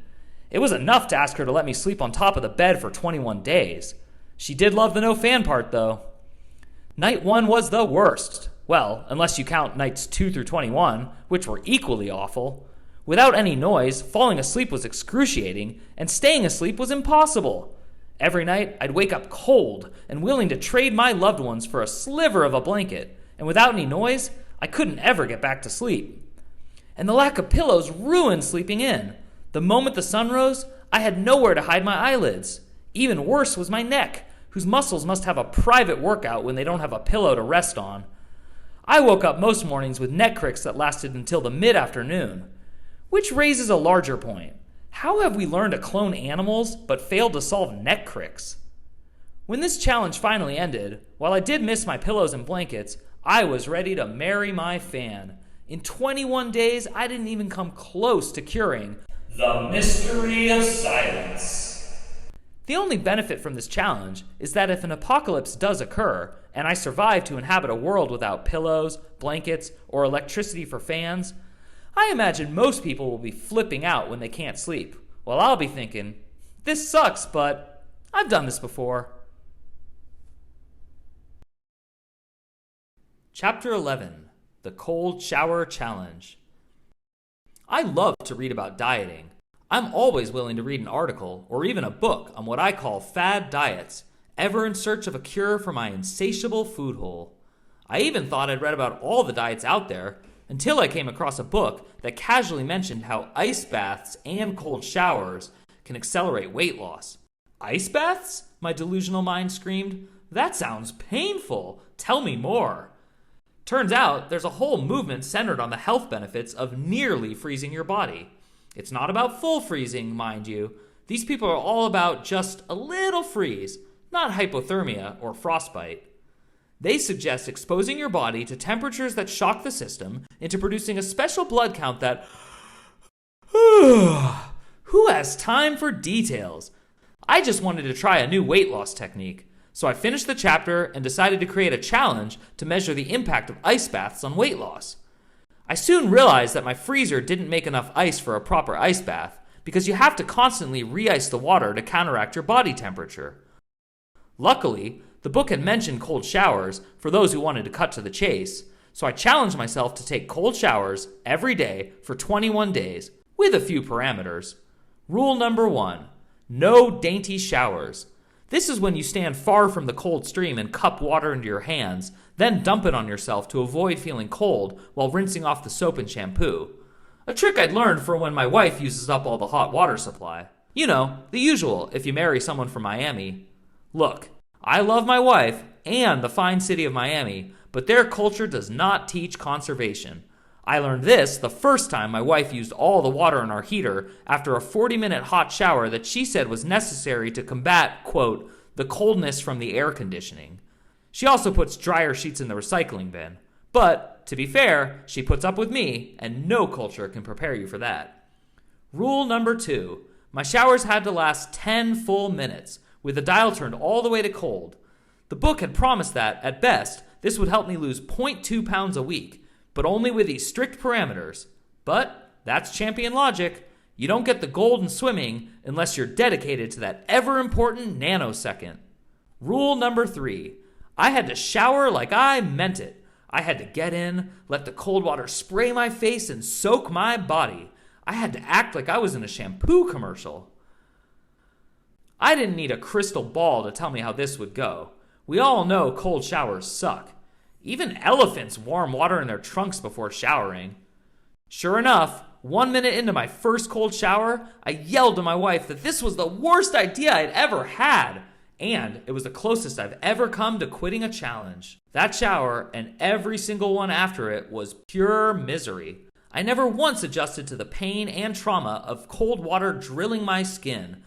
It was enough to ask her to let me sleep on top of the bed for 21 days. She did love the no fan part, though. Night 1 was the worst. Well, unless you count nights 2 through 21, which were equally awful. Without any noise, falling asleep was excruciating, and staying asleep was impossible. Every night, I'd wake up cold and willing to trade my loved ones for a sliver of a blanket, and without any noise, I couldn't ever get back to sleep. And the lack of pillows ruined sleeping in. The moment the sun rose, I had nowhere to hide my eyelids. Even worse was my neck, whose muscles must have a private workout when they don't have a pillow to rest on. I woke up most mornings with neck cricks that lasted until the mid-afternoon. Which raises a larger point. How have we learned to clone animals but failed to solve neck cricks? When this challenge finally ended, while I did miss my pillows and blankets, I was ready to marry my fan. In 21 days, I didn't even come close to curing the mystery of silence. The only benefit from this challenge is that if an apocalypse does occur, and I survive to inhabit a world without pillows, blankets, or electricity for fans, I imagine most people will be flipping out when they can't sleep, while I'll be thinking, this sucks, but I've done this before. Chapter 11. the Cold Shower Challenge. I love to read about dieting. I'm always willing to read an article or even a book on what I call fad diets, ever in search of a cure for my insatiable food hole. I even thought I'd read about all the diets out there until I came across a book that casually mentioned how ice baths and cold showers can accelerate weight loss. Ice baths? My delusional mind screamed. That sounds painful. Tell me more. Turns out there's a whole movement centered on the health benefits of nearly freezing your body. It's not about full freezing, mind you. These people are all about just a little freeze, not hypothermia or frostbite. They suggest exposing your body to temperatures that shock the system into producing a special blood count that... Who has time for details? I just wanted to try a new weight loss technique. So I finished the chapter and decided to create a challenge to measure the impact of ice baths on weight loss. I soon realized that my freezer didn't make enough ice for a proper ice bath because you have to constantly re-ice the water to counteract your body temperature. Luckily, the book had mentioned cold showers for those who wanted to cut to the chase, so I challenged myself to take cold showers every day for 21 days with a few parameters. Rule number 1, no dainty showers. This is when you stand far from the cold stream and cup water into your hands, then dump it on yourself to avoid feeling cold while rinsing off the soap and shampoo. A trick I'd learned for when my wife uses up all the hot water supply. You know, the usual if you marry someone from Miami. Look, I love my wife and the fine city of Miami, but their culture does not teach conservation. I learned this the first time my wife used all the water in our heater after a 40-minute hot shower that she said was necessary to combat, quote, the coldness from the air conditioning. She also puts dryer sheets in the recycling bin. But, to be fair, she puts up with me, and no culture can prepare you for that. Rule number 2, my showers had to last 10 full minutes, with the dial turned all the way to cold. The book had promised that, at best, this would help me lose 0.2 pounds a week, but only with these strict parameters. But that's champion logic. You don't get the gold in swimming unless you're dedicated to that ever-important nanosecond. Rule number 3, I had to shower like I meant it. I had to get in, let the cold water spray my face and soak my body. I had to act like I was in a shampoo commercial. I didn't need a crystal ball to tell me how this would go. We all know cold showers suck. Even elephants warm water in their trunks before showering. Sure enough, 1 minute into my first cold shower, I yelled to my wife that this was the worst idea I'd ever had, and it was the closest I've ever come to quitting a challenge. That shower, and every single one after it, was pure misery. I never once adjusted to the pain and trauma of cold water drilling my skin,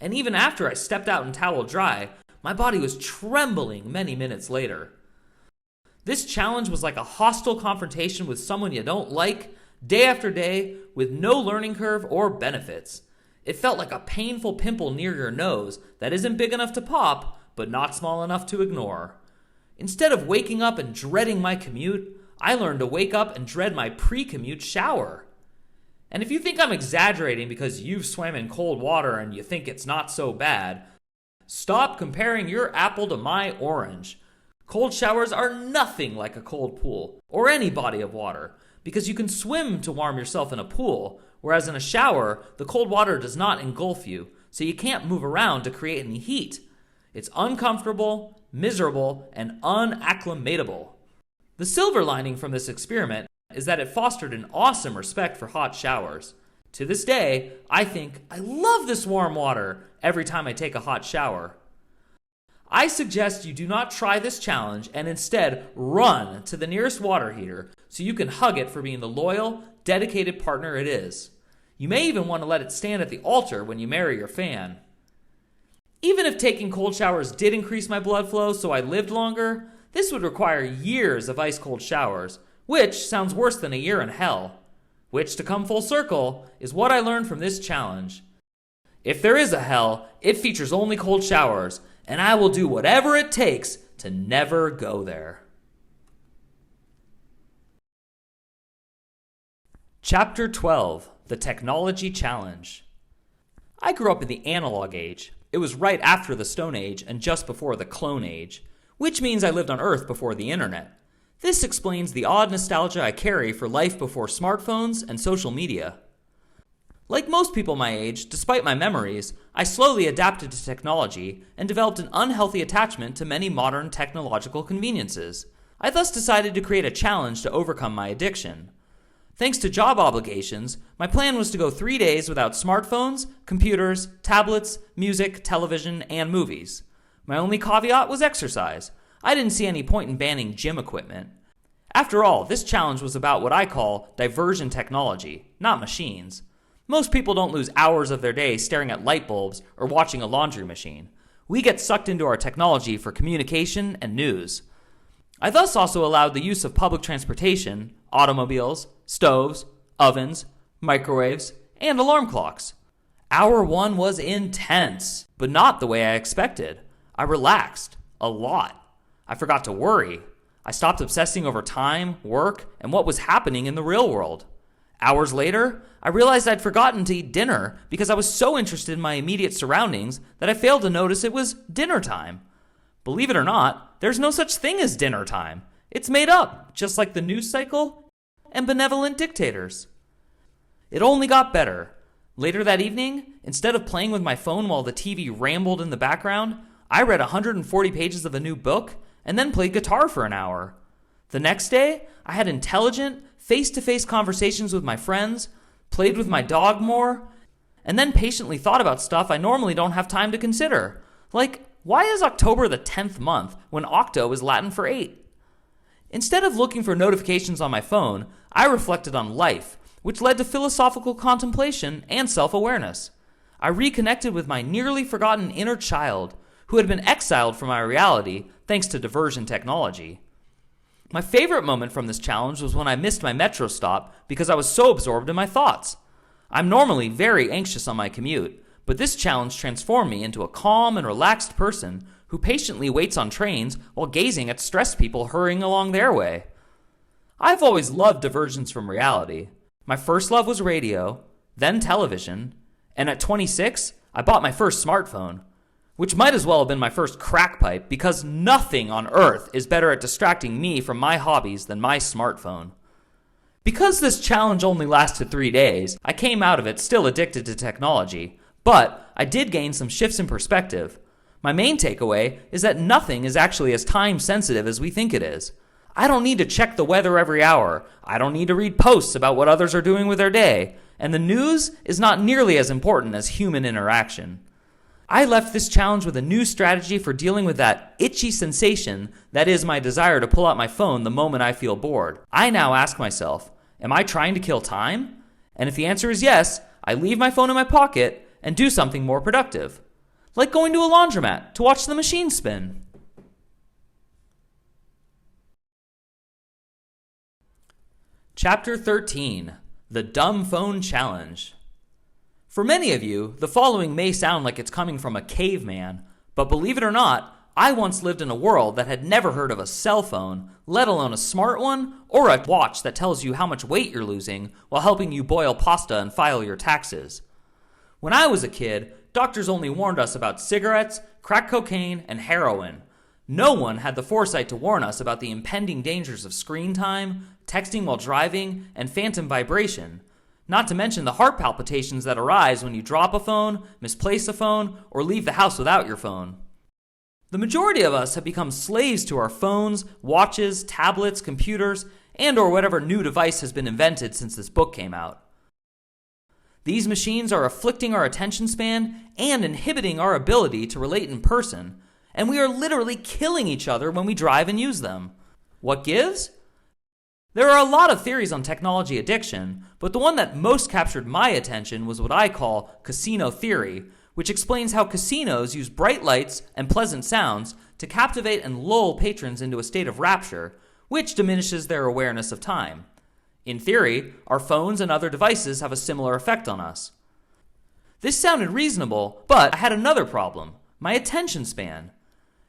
and even after I stepped out in towel dry, my body was trembling many minutes later. This challenge was like a hostile confrontation with someone you don't like, day after day, with no learning curve or benefits. It felt like a painful pimple near your nose that isn't big enough to pop, but not small enough to ignore. Instead of waking up and dreading my commute, I learned to wake up and dread my pre-commute shower. And if you think I'm exaggerating because you've swam in cold water and you think it's not so bad, stop comparing your apple to my orange. Cold showers are nothing like a cold pool, or any body of water, because you can swim to warm yourself in a pool, whereas in a shower, the cold water does not engulf you, so you can't move around to create any heat. It's uncomfortable, miserable, and unacclimatable. The silver lining from this experiment is that it fostered an awesome respect for hot showers. To this day, I think, I love this warm water every time I take a hot shower. I suggest you do not try this challenge and instead run to the nearest water heater so you can hug it for being the loyal, dedicated partner it is. You may even want to let it stand at the altar when you marry your fan. Even if taking cold showers did increase my blood flow so I lived longer, this would require years of ice-cold showers, which sounds worse than a year in hell. Which, to come full circle, is what I learned from this challenge. If there is a hell, it features only cold showers, and I will do whatever it takes to never go there. Chapter 12, The Technology Challenge. I grew up in the analog age. It was right after the Stone Age and just before the Clone Age, which means I lived on Earth before the internet. This explains the odd nostalgia I carry for life before smartphones and social media. Like most people my age, despite my memories, I slowly adapted to technology and developed an unhealthy attachment to many modern technological conveniences. I thus decided to create a challenge to overcome my addiction. Thanks to job obligations, my plan was to go 3 days without smartphones, computers, tablets, music, television, and movies. My only caveat was exercise. I didn't see any point in banning gym equipment. After all, this challenge was about what I call diversion technology, not machines. Most people don't lose hours of their day staring at light bulbs or watching a laundry machine. We get sucked into our technology for communication and news. I thus also allowed the use of public transportation, automobiles, stoves, ovens, microwaves, and alarm clocks. Hour 1 was intense, but not the way I expected. I relaxed a lot. I forgot to worry. I stopped obsessing over time, work, and what was happening in the real world. Hours later, I realized I'd forgotten to eat dinner because I was so interested in my immediate surroundings that I failed to notice it was dinner time. Believe it or not, there's no such thing as dinner time. It's made up, just like the news cycle and benevolent dictators. It only got better. Later that evening, instead of playing with my phone while the TV rambled in the background, I read 140 pages of a new book and then played guitar for an hour. The next day, I had intelligent, face-to-face conversations with my friends, played with my dog more, and then patiently thought about stuff I normally don't have time to consider. Like, why is October the 10th month when octo is Latin for 8? Instead of looking for notifications on my phone, I reflected on life, which led to philosophical contemplation and self-awareness. I reconnected with my nearly forgotten inner child, who had been exiled from my reality thanks to diversion technology. My favorite moment from this challenge was when I missed my metro stop because I was so absorbed in my thoughts. I'm normally very anxious on my commute, but this challenge transformed me into a calm and relaxed person who patiently waits on trains while gazing at stressed people hurrying along their way. I've always loved diversions from reality. My first love was radio, then television, and at 26, I bought my first smartphone, which might as well have been my first crack pipe because nothing on earth is better at distracting me from my hobbies than my smartphone. Because this challenge only lasted 3 days, I came out of it still addicted to technology, but I did gain some shifts in perspective. My main takeaway is that nothing is actually as time sensitive as we think it is. I don't need to check the weather every hour. I don't need to read posts about what others are doing with their day. And the news is not nearly as important as human interaction. I left this challenge with a new strategy for dealing with that itchy sensation that is my desire to pull out my phone the moment I feel bored. I now ask myself, am I trying to kill time? And if the answer is yes, I leave my phone in my pocket and do something more productive. Like going to a laundromat to watch the machine spin. Chapter 13, The Dumb Phone Challenge. For many of you, the following may sound like it's coming from a caveman, but believe it or not, I once lived in a world that had never heard of a cell phone, let alone a smart one, or a watch that tells you how much weight you're losing while helping you boil pasta and file your taxes. When I was a kid, doctors only warned us about cigarettes, crack cocaine, and heroin. No one had the foresight to warn us about the impending dangers of screen time, texting while driving, and phantom vibration. Not to mention the heart palpitations that arise when you drop a phone, misplace a phone, or leave the house without your phone. The majority of us have become slaves to our phones, watches, tablets, computers, and or whatever new device has been invented since this book came out. These machines are afflicting our attention span and inhibiting our ability to relate in person, and we are literally killing each other when we drive and use them. What gives? There are a lot of theories on technology addiction, but the one that most captured my attention was what I call casino theory, which explains how casinos use bright lights and pleasant sounds to captivate and lull patrons into a state of rapture, which diminishes their awareness of time. In theory, our phones and other devices have a similar effect on us. This sounded reasonable, but I had another problem: my attention span.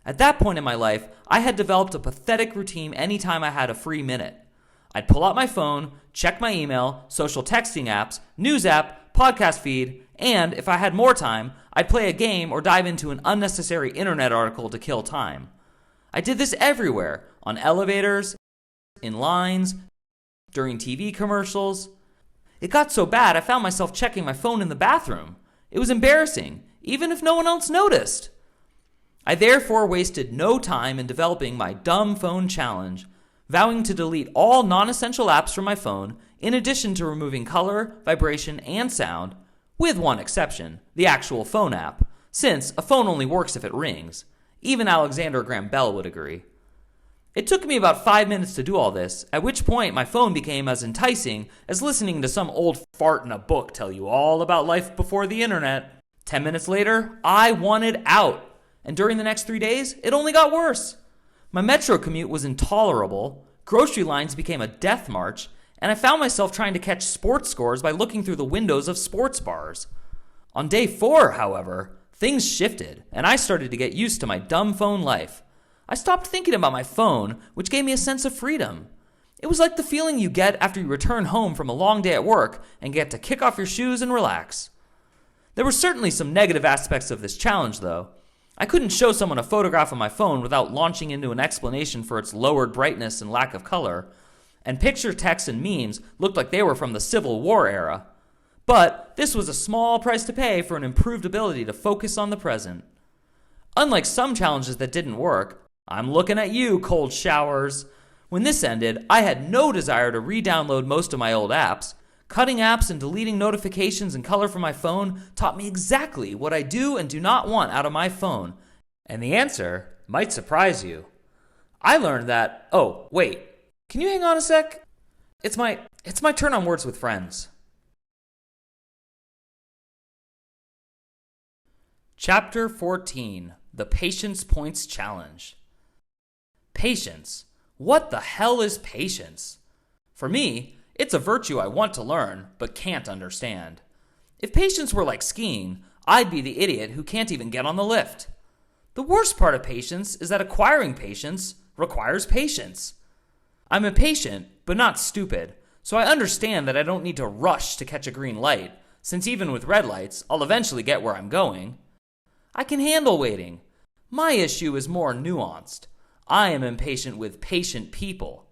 At that point in my life, I had developed a pathetic routine anytime I had a free minute. I'd pull out my phone, check my email, social texting apps, news app, podcast feed, and if I had more time, I'd play a game or dive into an unnecessary internet article to kill time. I did this everywhere, on elevators, in lines, during TV commercials. It got so bad I found myself checking my phone in the bathroom. It was embarrassing, even if no one else noticed. I therefore wasted no time in developing my dumb phone challenge, vowing to delete all non-essential apps from my phone, in addition to removing color, vibration, and sound, with one exception, the actual phone app, since a phone only works if it rings. Even Alexander Graham Bell would agree. It took me about 5 minutes to do all this, at which point my phone became as enticing as listening to some old fart in a book tell you all about life before the internet. 10 minutes later, I wanted out. And during the next 3 days, it only got worse. My metro commute was intolerable, grocery lines became a death march, and I found myself trying to catch sports scores by looking through the windows of sports bars. On day 4, however, things shifted, and I started to get used to my dumb phone life. I stopped thinking about my phone, which gave me a sense of freedom. It was like the feeling you get after you return home from a long day at work and get to kick off your shoes and relax. There were certainly some negative aspects of this challenge, though. I couldn't show someone a photograph on my phone without launching into an explanation for its lowered brightness and lack of color, and picture texts and memes looked like they were from the Civil War era. But this was a small price to pay for an improved ability to focus on the present. Unlike some challenges that didn't work, I'm looking at you, cold showers. When this ended, I had no desire to re-download most of my old apps. Cutting apps and deleting notifications and color from my phone taught me exactly what I do and do not want out of my phone. And the answer might surprise you. I learned that, oh, wait, can you hang on a sec? It's my turn on Words with Friends. Chapter 14, The Patience Points Challenge. Patience. What the hell is patience? For me, it's a virtue I want to learn, but can't understand. If patience were like skiing, I'd be the idiot who can't even get on the lift. The worst part of patience is that acquiring patience requires patience. I'm impatient, but not stupid, so I understand that I don't need to rush to catch a green light, since even with red lights, I'll eventually get where I'm going. I can handle waiting. My issue is more nuanced. I am impatient with patient people.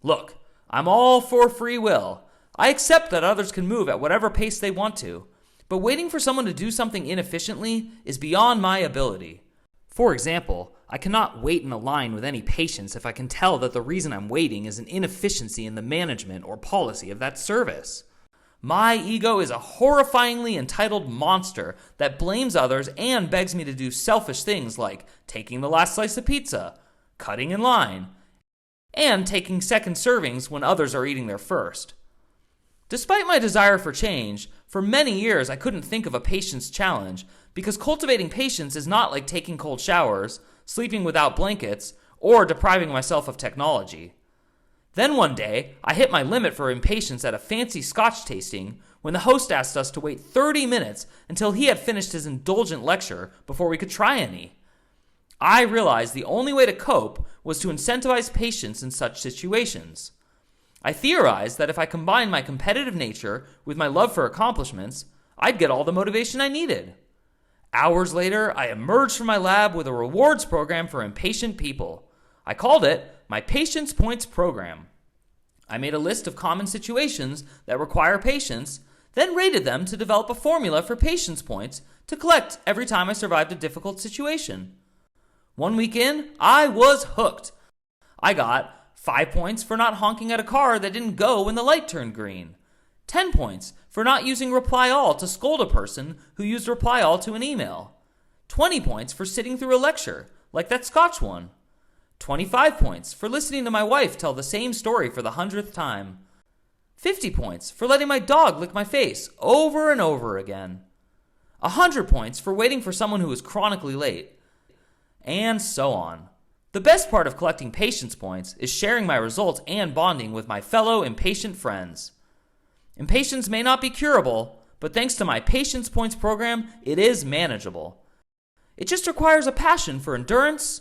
Look, I'm all for free will. I accept that others can move at whatever pace they want to, but waiting for someone to do something inefficiently is beyond my ability. For example, I cannot wait in a line with any patience if I can tell that the reason I'm waiting is an inefficiency in the management or policy of that service. My ego is a horrifyingly entitled monster that blames others and begs me to do selfish things like taking the last slice of pizza, cutting in line, and taking second servings when others are eating their first. Despite my desire for change, for many years I couldn't think of a patience challenge because cultivating patience is not like taking cold showers, sleeping without blankets, or depriving myself of technology. Then one day, I hit my limit for impatience at a fancy scotch tasting when the host asked us to wait 30 minutes until he had finished his indulgent lecture before we could try any. I realized the only way to cope was to incentivize patience in such situations. I theorized that if I combined my competitive nature with my love for accomplishments, I'd get all the motivation I needed. Hours later, I emerged from my lab with a rewards program for impatient people. I called it my Patience Points Program. I made a list of common situations that require patience, then rated them to develop a formula for patience points to collect every time I survived a difficult situation. 1 week in, I was hooked. I got 5 points for not honking at a car that didn't go when the light turned green. 10 points for not using reply all to scold a person who used reply all to an email. 20 points for sitting through a lecture, like that Scotch one. 25 points for listening to my wife tell the same story for the 100th time. 50 points for letting my dog lick my face over and over again. 100 points for waiting for someone who was chronically late. And so on. The best part of collecting patience points is sharing my results and bonding with my fellow impatient friends. Impatience may not be curable, but thanks to my Patience Points program, it is manageable. It just requires a passion for endurance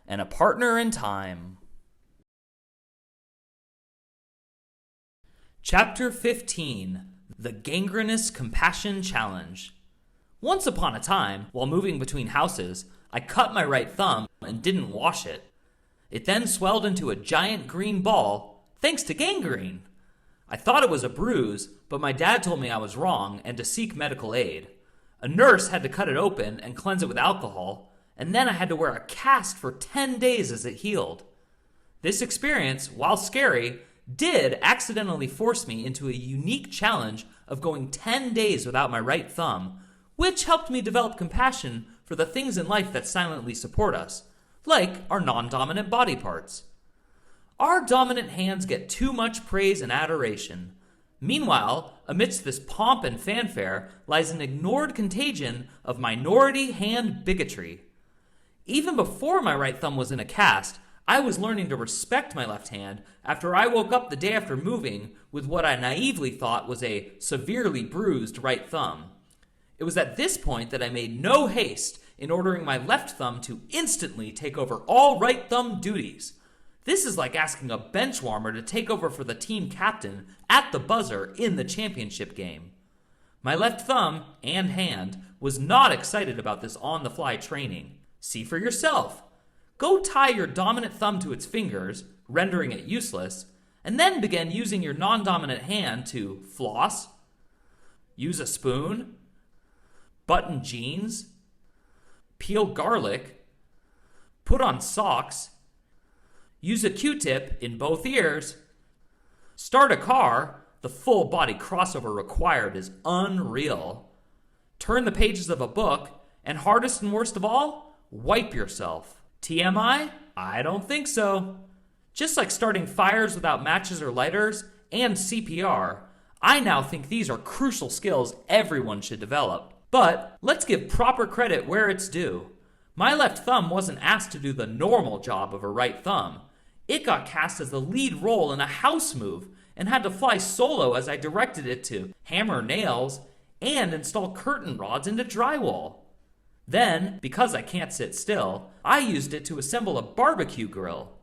and a partner in time. Chapter 15, The Gangrenous Compassion Challenge. Once upon a time, while moving between houses, I cut my right thumb and didn't wash it. It then swelled into a giant green ball, thanks to gangrene. I thought it was a bruise, but my dad told me I was wrong and to seek medical aid. A nurse had to cut it open and cleanse it with alcohol, and then I had to wear a cast for 10 days as it healed. This experience, while scary, did accidentally force me into a unique challenge of going 10 days without my right thumb, which helped me develop compassion for the things in life that silently support us, like our non-dominant body parts. Our dominant hands get too much praise and adoration. Meanwhile, amidst this pomp and fanfare lies an ignored contagion of minority hand bigotry. Even before my right thumb was in a cast, I was learning to respect my left hand after I woke up the day after moving with what I naively thought was a severely bruised right thumb. It was at this point that I made no haste in ordering my left thumb to instantly take over all right thumb duties. This is like asking a bench warmer to take over for the team captain at the buzzer in the championship game. My left thumb and hand was not excited about this on-the-fly training. See for yourself. Go tie your dominant thumb to its fingers, rendering it useless, and then begin using your non-dominant hand to floss, use a spoon, button jeans, peel garlic, put on socks, use a Q-tip in both ears, start a car. The full body crossover required is unreal. Turn the pages of a book, and hardest and worst of all, wipe yourself. TMI? I don't think so. Just like starting fires without matches or lighters and CPR, I now think these are crucial skills everyone should develop. But let's give proper credit where it's due. My left thumb wasn't asked to do the normal job of a right thumb. It got cast as the lead role in a house move and had to fly solo as I directed it to hammer nails and install curtain rods into drywall. Then, because I can't sit still, I used it to assemble a barbecue grill.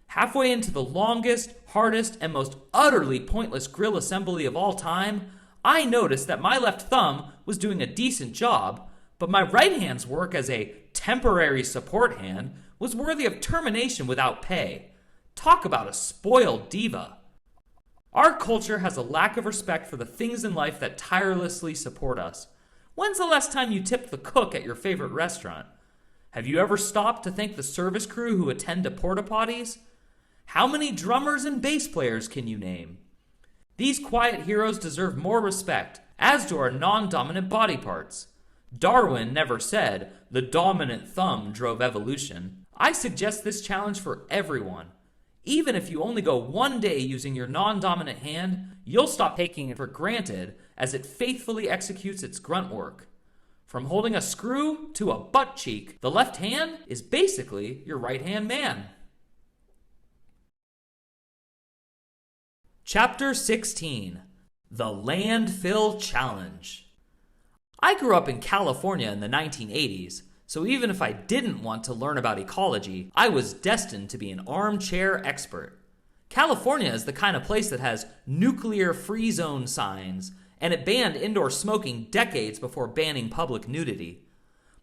Halfway into the longest, hardest, and most utterly pointless grill assembly of all time, I noticed that my left thumb was doing a decent job, but my right hand's work as a temporary support hand was worthy of termination without pay. Talk about a spoiled diva. Our culture has a lack of respect for the things in life that tirelessly support us. When's the last time you tipped the cook at your favorite restaurant? Have you ever stopped to thank the service crew who attend to porta potties? How many drummers and bass players can you name? These quiet heroes deserve more respect, as do our non-dominant body parts. Darwin never said, "The dominant thumb drove evolution." I suggest this challenge for everyone. Even if you only go one day using your non-dominant hand, you'll stop taking it for granted as it faithfully executes its grunt work. From holding a screw to a butt cheek, the left hand is basically your right-hand man. Chapter 16. The Landfill Challenge. I grew up in California in the 1980s, so even if I didn't want to learn about ecology, I was destined to be an armchair expert. California is the kind of place that has nuclear free zone signs, and it banned indoor smoking decades before banning public nudity.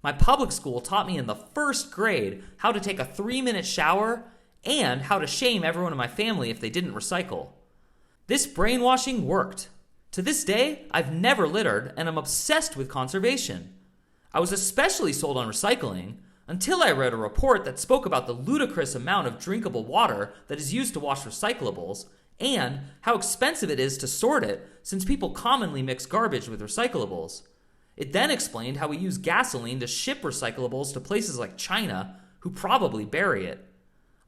My public school taught me in the first grade how to take a 3-minute shower and how to shame everyone in my family if they didn't recycle. This brainwashing worked. To this day, I've never littered and I'm obsessed with conservation. I was especially sold on recycling until I read a report that spoke about the ludicrous amount of drinkable water that is used to wash recyclables and how expensive it is to sort it since people commonly mix garbage with recyclables. It then explained how we use gasoline to ship recyclables to places like China, who probably bury it.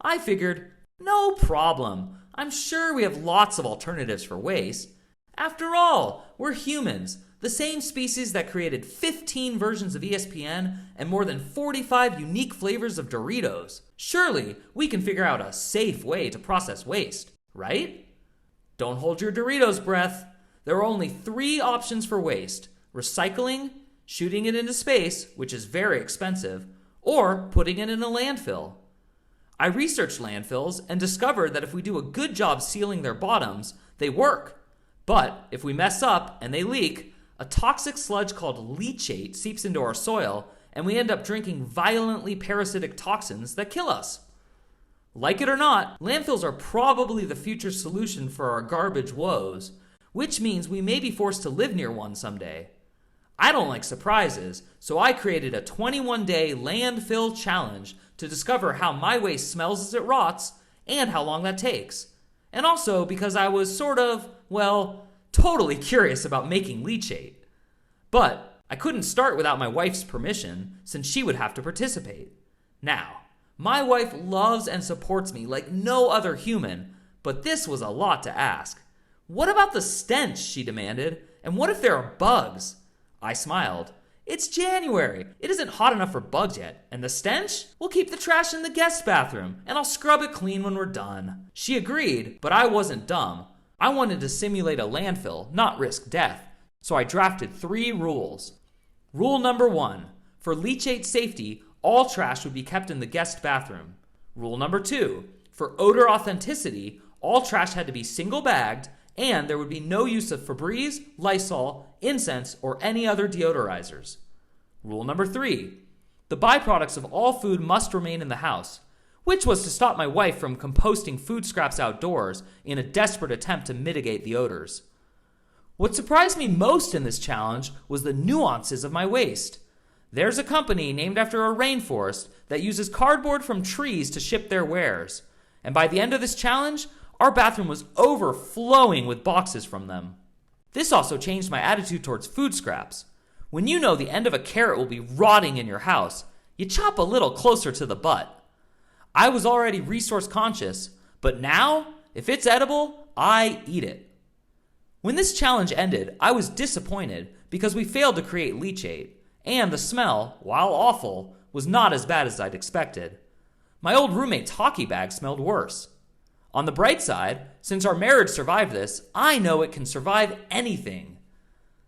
I figured, no problem. I'm sure we have lots of alternatives for waste. After all, we're humans, the same species that created 15 versions of ESPN and more than 45 unique flavors of Doritos. Surely, we can figure out a safe way to process waste, right? Don't hold your Doritos breath. There are only 3 options for waste: recycling, shooting it into space, which is very expensive, or putting it in a landfill. I researched landfills and discovered that if we do a good job sealing their bottoms, they work. But if we mess up and they leak, a toxic sludge called leachate seeps into our soil, and we end up drinking violently parasitic toxins that kill us. Like it or not, landfills are probably the future solution for our garbage woes, which means we may be forced to live near one someday. I don't like surprises, so I created a 21-day landfill challenge to discover how my waste smells as it rots and how long that takes. And also because I was totally curious about making leachate. But I couldn't start without my wife's permission, since she would have to participate. Now, my wife loves and supports me like no other human, but this was a lot to ask. What about the stench, she demanded, and what if there are bugs? I smiled. It's January. It isn't hot enough for bugs yet, and the stench? We'll keep the trash in the guest bathroom, and I'll scrub it clean when we're done. She agreed, but I wasn't dumb. I wanted to simulate a landfill, not risk death, so I drafted 3 rules. Rule number 1, for leachate safety, all trash would be kept in the guest bathroom. Rule number 2, for odor authenticity, all trash had to be single bagged, and there would be no use of Febreze, Lysol, incense, or any other deodorizers. Rule number 3, the byproducts of all food must remain in the house, which was to stop my wife from composting food scraps outdoors in a desperate attempt to mitigate the odors. What surprised me most in this challenge was the nuances of my waste. There's a company named after a rainforest that uses cardboard from trees to ship their wares, and by the end of this challenge, our bathroom was overflowing with boxes from them. This also changed my attitude towards food scraps. When you know the end of a carrot will be rotting in your house, you chop a little closer to the butt. I was already resource conscious, but now, if it's edible, I eat it. When this challenge ended, I was disappointed because we failed to create leachate, and the smell, while awful, was not as bad as I'd expected. My old roommate's hockey bag smelled worse. On the bright side, since our marriage survived this, I know it can survive anything.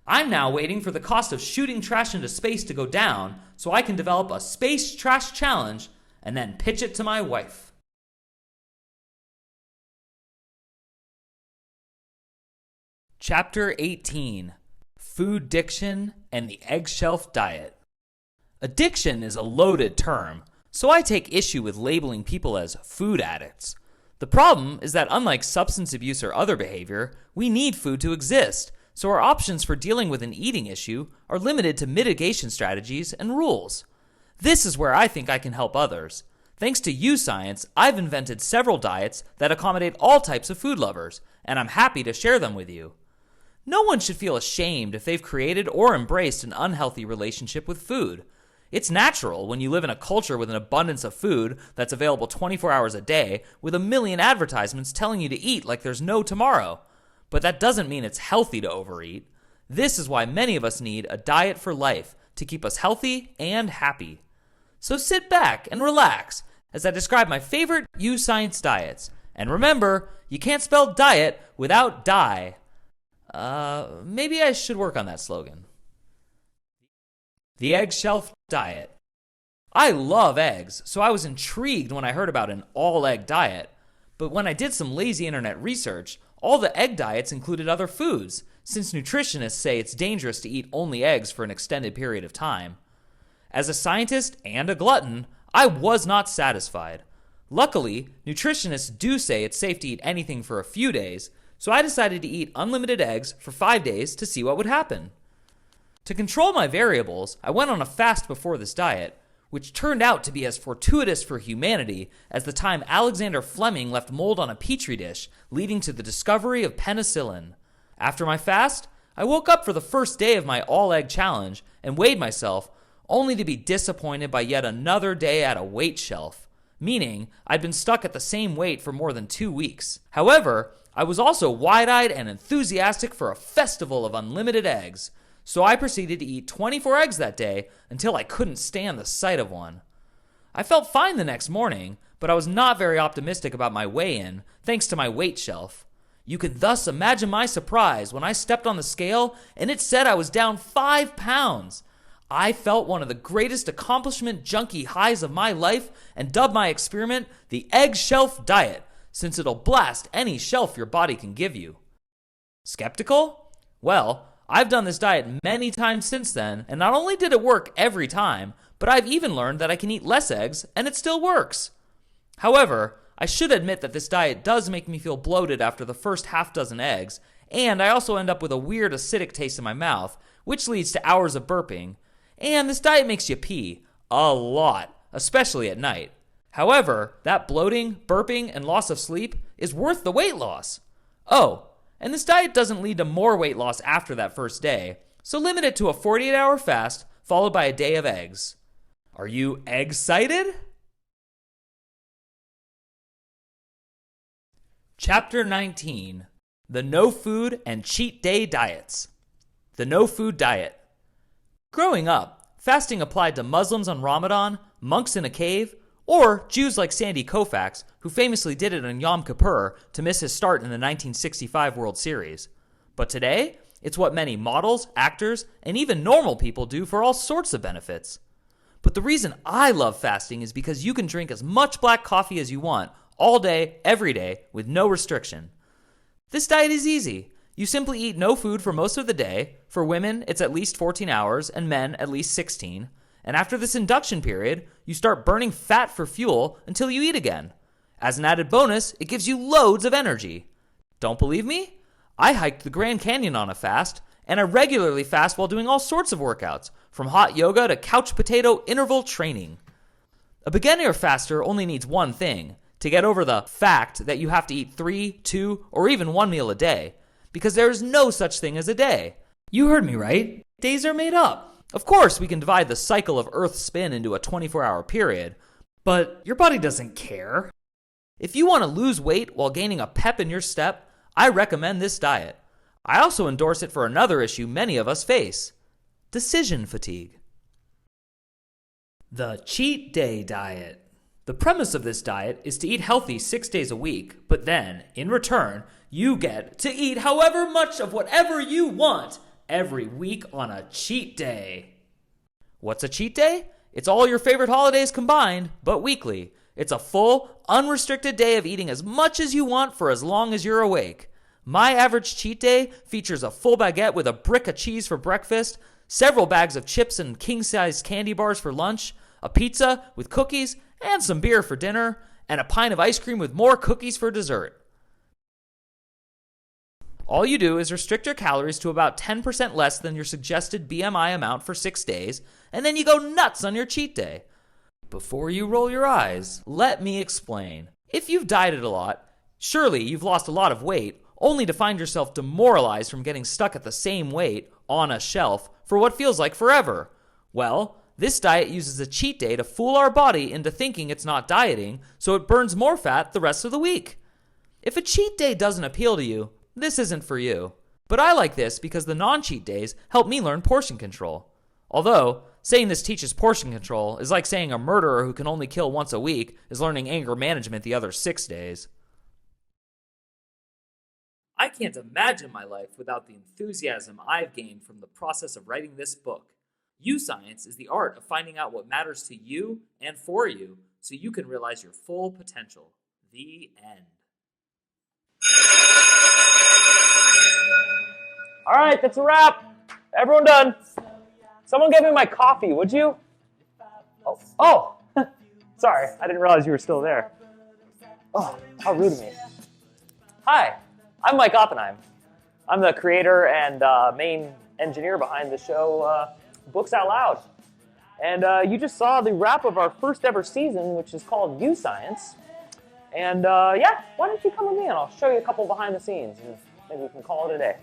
I'm now waiting for the cost of shooting trash into space to go down so I can develop a space trash challenge and then pitch it to my wife. Chapter 18, Food Diction and the Egg Shelf Diet. Addiction is a loaded term, so I take issue with labeling people as food addicts. The problem is that unlike substance abuse or other behavior, we need food to exist, so our options for dealing with an eating issue are limited to mitigation strategies and rules. This is where I think I can help others. Thanks to YOUSCIENCE, I've invented several diets that accommodate all types of food lovers, and I'm happy to share them with you. No one should feel ashamed if they've created or embraced an unhealthy relationship with food. It's natural when you live in a culture with an abundance of food that's available 24 hours a day, with a million advertisements telling you to eat like there's no tomorrow. But that doesn't mean it's healthy to overeat. This is why many of us need a diet for life to keep us healthy and happy. So sit back and relax as I describe my favorite YOUSCIENCE diets. And remember, you can't spell diet without die. Maybe I should work on that slogan. The Egg Shelf Diet. I love eggs, so I was intrigued when I heard about an all-egg diet. But when I did some lazy internet research, all the egg diets included other foods, since nutritionists say it's dangerous to eat only eggs for an extended period of time. As a scientist and a glutton, I was not satisfied. Luckily, nutritionists do say it's safe to eat anything for a few days, so I decided to eat unlimited eggs for 5 days to see what would happen. To control my variables, I went on a fast before this diet, which turned out to be as fortuitous for humanity as the time Alexander Fleming left mold on a petri dish, leading to the discovery of penicillin. After my fast, I woke up for the first day of my all-egg challenge and weighed myself, only to be disappointed by yet another day at a weight shelf, meaning I'd been stuck at the same weight for more than 2 weeks. However, I was also wide-eyed and enthusiastic for a festival of unlimited eggs, so I proceeded to eat 24 eggs that day until I couldn't stand the sight of one. I felt fine the next morning, but I was not very optimistic about my weigh-in, thanks to my weight shelf. You can thus imagine my surprise when I stepped on the scale and it said I was down 5 pounds. I felt one of the greatest accomplishment junkie highs of my life and dubbed my experiment the Egg Shelf Diet, since it'll blast any shelf your body can give you. Skeptical? Well, I've done this diet many times since then, and not only did it work every time, but I've even learned that I can eat less eggs and it still works. However, I should admit that this diet does make me feel bloated after the first half dozen eggs, and I also end up with a weird acidic taste in my mouth, which leads to hours of burping. And this diet makes you pee. A lot, especially at night. However, that bloating, burping, and loss of sleep is worth the weight loss. Oh, and this diet doesn't lead to more weight loss after that first day, so limit it to a 48-hour fast followed by a day of eggs. Are you egg-cited? Chapter 19. The No Food and Cheat Day Diets. The No Food Diet. Growing up, fasting applied to Muslims on Ramadan, monks in a cave, or Jews like Sandy Koufax, who famously did it on Yom Kippur to miss his start in the 1965 World Series. But today, it's what many models, actors, and even normal people do for all sorts of benefits. But the reason I love fasting is because you can drink as much black coffee as you want, all day, every day, with no restriction. This diet is easy. You simply eat no food for most of the day. For women, it's at least 14 hours, and men, at least 16. And after this induction period, you start burning fat for fuel until you eat again. As an added bonus, it gives you loads of energy. Don't believe me? I hiked the Grand Canyon on a fast, and I regularly fast while doing all sorts of workouts, from hot yoga to couch potato interval training. A beginner faster only needs one thing, to get over the fact that you have to eat 3, 2, or even 1 meal a day, because there is no such thing as a day. You heard me right. Days are made up. Of course, we can divide the cycle of Earth's spin into a 24-hour period, but your body doesn't care. If you want to lose weight while gaining a pep in your step, I recommend this diet. I also endorse it for another issue many of us face: decision fatigue. The Cheat Day Diet. The premise of this diet is to eat healthy 6 days a week, but then, in return, you get to eat however much of whatever you want every week on a cheat day. What's a cheat day? It's all your favorite holidays combined, but weekly. It's a full, unrestricted day of eating as much as you want for as long as you're awake. My average cheat day features a full baguette with a brick of cheese for breakfast, several bags of chips and king-sized candy bars for lunch, a pizza with cookies and some beer for dinner, and a pint of ice cream with more cookies for dessert. All you do is restrict your calories to about 10% less than your suggested BMI amount for 6 days, and then you go nuts on your cheat day. Before you roll your eyes, let me explain. If you've dieted a lot, surely you've lost a lot of weight, only to find yourself demoralized from getting stuck at the same weight on a shelf for what feels like forever. Well, this diet uses a cheat day to fool our body into thinking it's not dieting, so it burns more fat the rest of the week. If a cheat day doesn't appeal to you, this isn't for you. But I like this because the non-cheat days help me learn portion control. Although, saying this teaches portion control is like saying a murderer who can only kill once a week is learning anger management the other 6 days. I can't imagine my life without the enthusiasm I've gained from the process of writing this book. YOUSCIENCE is the art of finding out what matters to you and for you so you can realize your full potential. The end. All right, that's a wrap. Everyone done. Someone get me my coffee, would you? Oh. Sorry, I didn't realize you were still there. Oh, how rude of me. Hi, I'm Mike Oppenheim. I'm the creator and main engineer behind the show Books Out Loud. And you just saw the wrap of our first ever season, which is called YOUSCIENCE. And yeah, why don't you come with me and I'll show you a couple behind the scenes and maybe we can call it a day.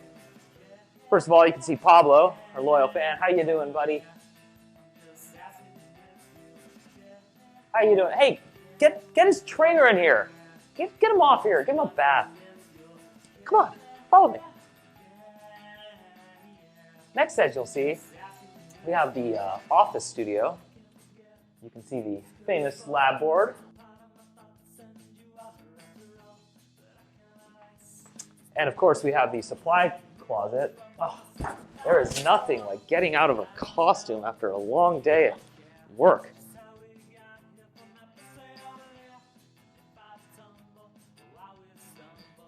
First of all, you can see Pablo, our loyal fan. How you doing, buddy? How you doing? Hey, get his trainer in here. Get him off here. Give him a bath. Come on, follow me. Next, as you'll see, we have the office studio. You can see the famous lab board. And of course, we have the supply closet. Oh, there is nothing like getting out of a costume after a long day at work.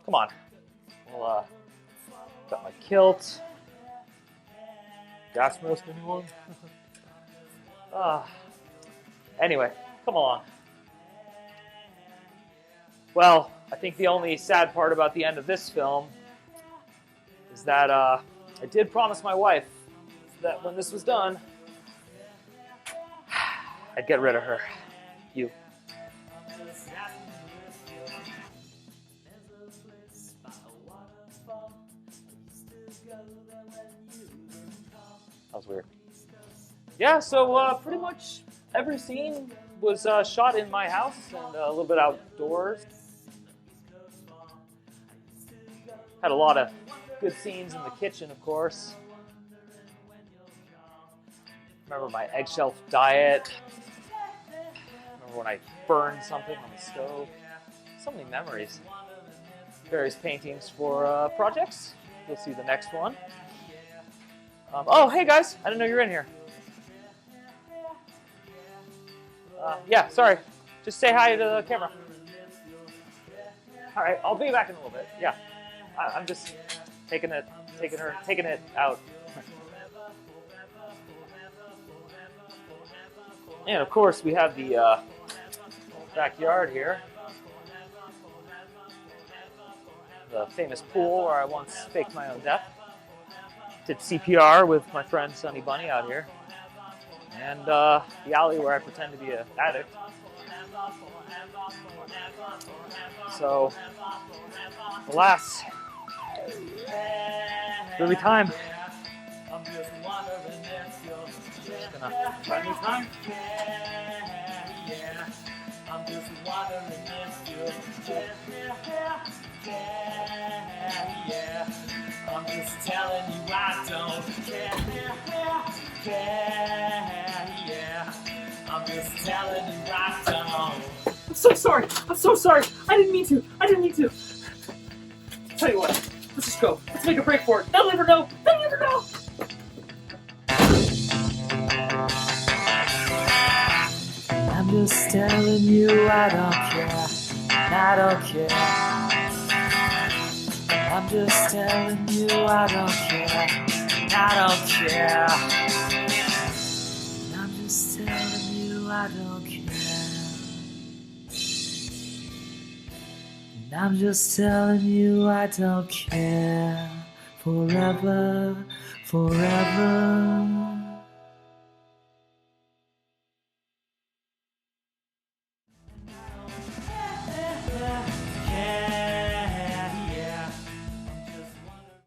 Come on. Well, got my kilt. Gas mask, anyone? Anyway, come along. Well, I think the only sad part about the end of this film is that I did promise my wife that when this was done, I'd get rid of her. You. That was weird. Yeah, so pretty much every scene was shot in my house and a little bit outdoors. Had a lot of good scenes in the kitchen, of course. Remember my eggshell diet. Remember when I burned something on the stove. So many memories. Various paintings for projects. You'll see the next one. Oh, hey guys, I didn't know you were in here. Yeah, sorry. Just say hi to the camera. All right, I'll be back in a little bit. Yeah, I'm just taking it out. And of course, we have the backyard here. The famous pool where I once faked my own death. Did CPR with my friend Sunny Bunny out here. And the alley where I pretend to be an addict. So, alas, really time. Just gonna try new time. I'm just wondering if you I'm just telling you I don't care. I'm just telling you I don't. I'm so sorry. I didn't mean to. Tell you what, let's just go. Let's make a break for it. They'll never know. I'm just telling you I don't care. I'm just telling you I don't care. I'm just telling you I don't care. I'm just telling you I don't care. Forever.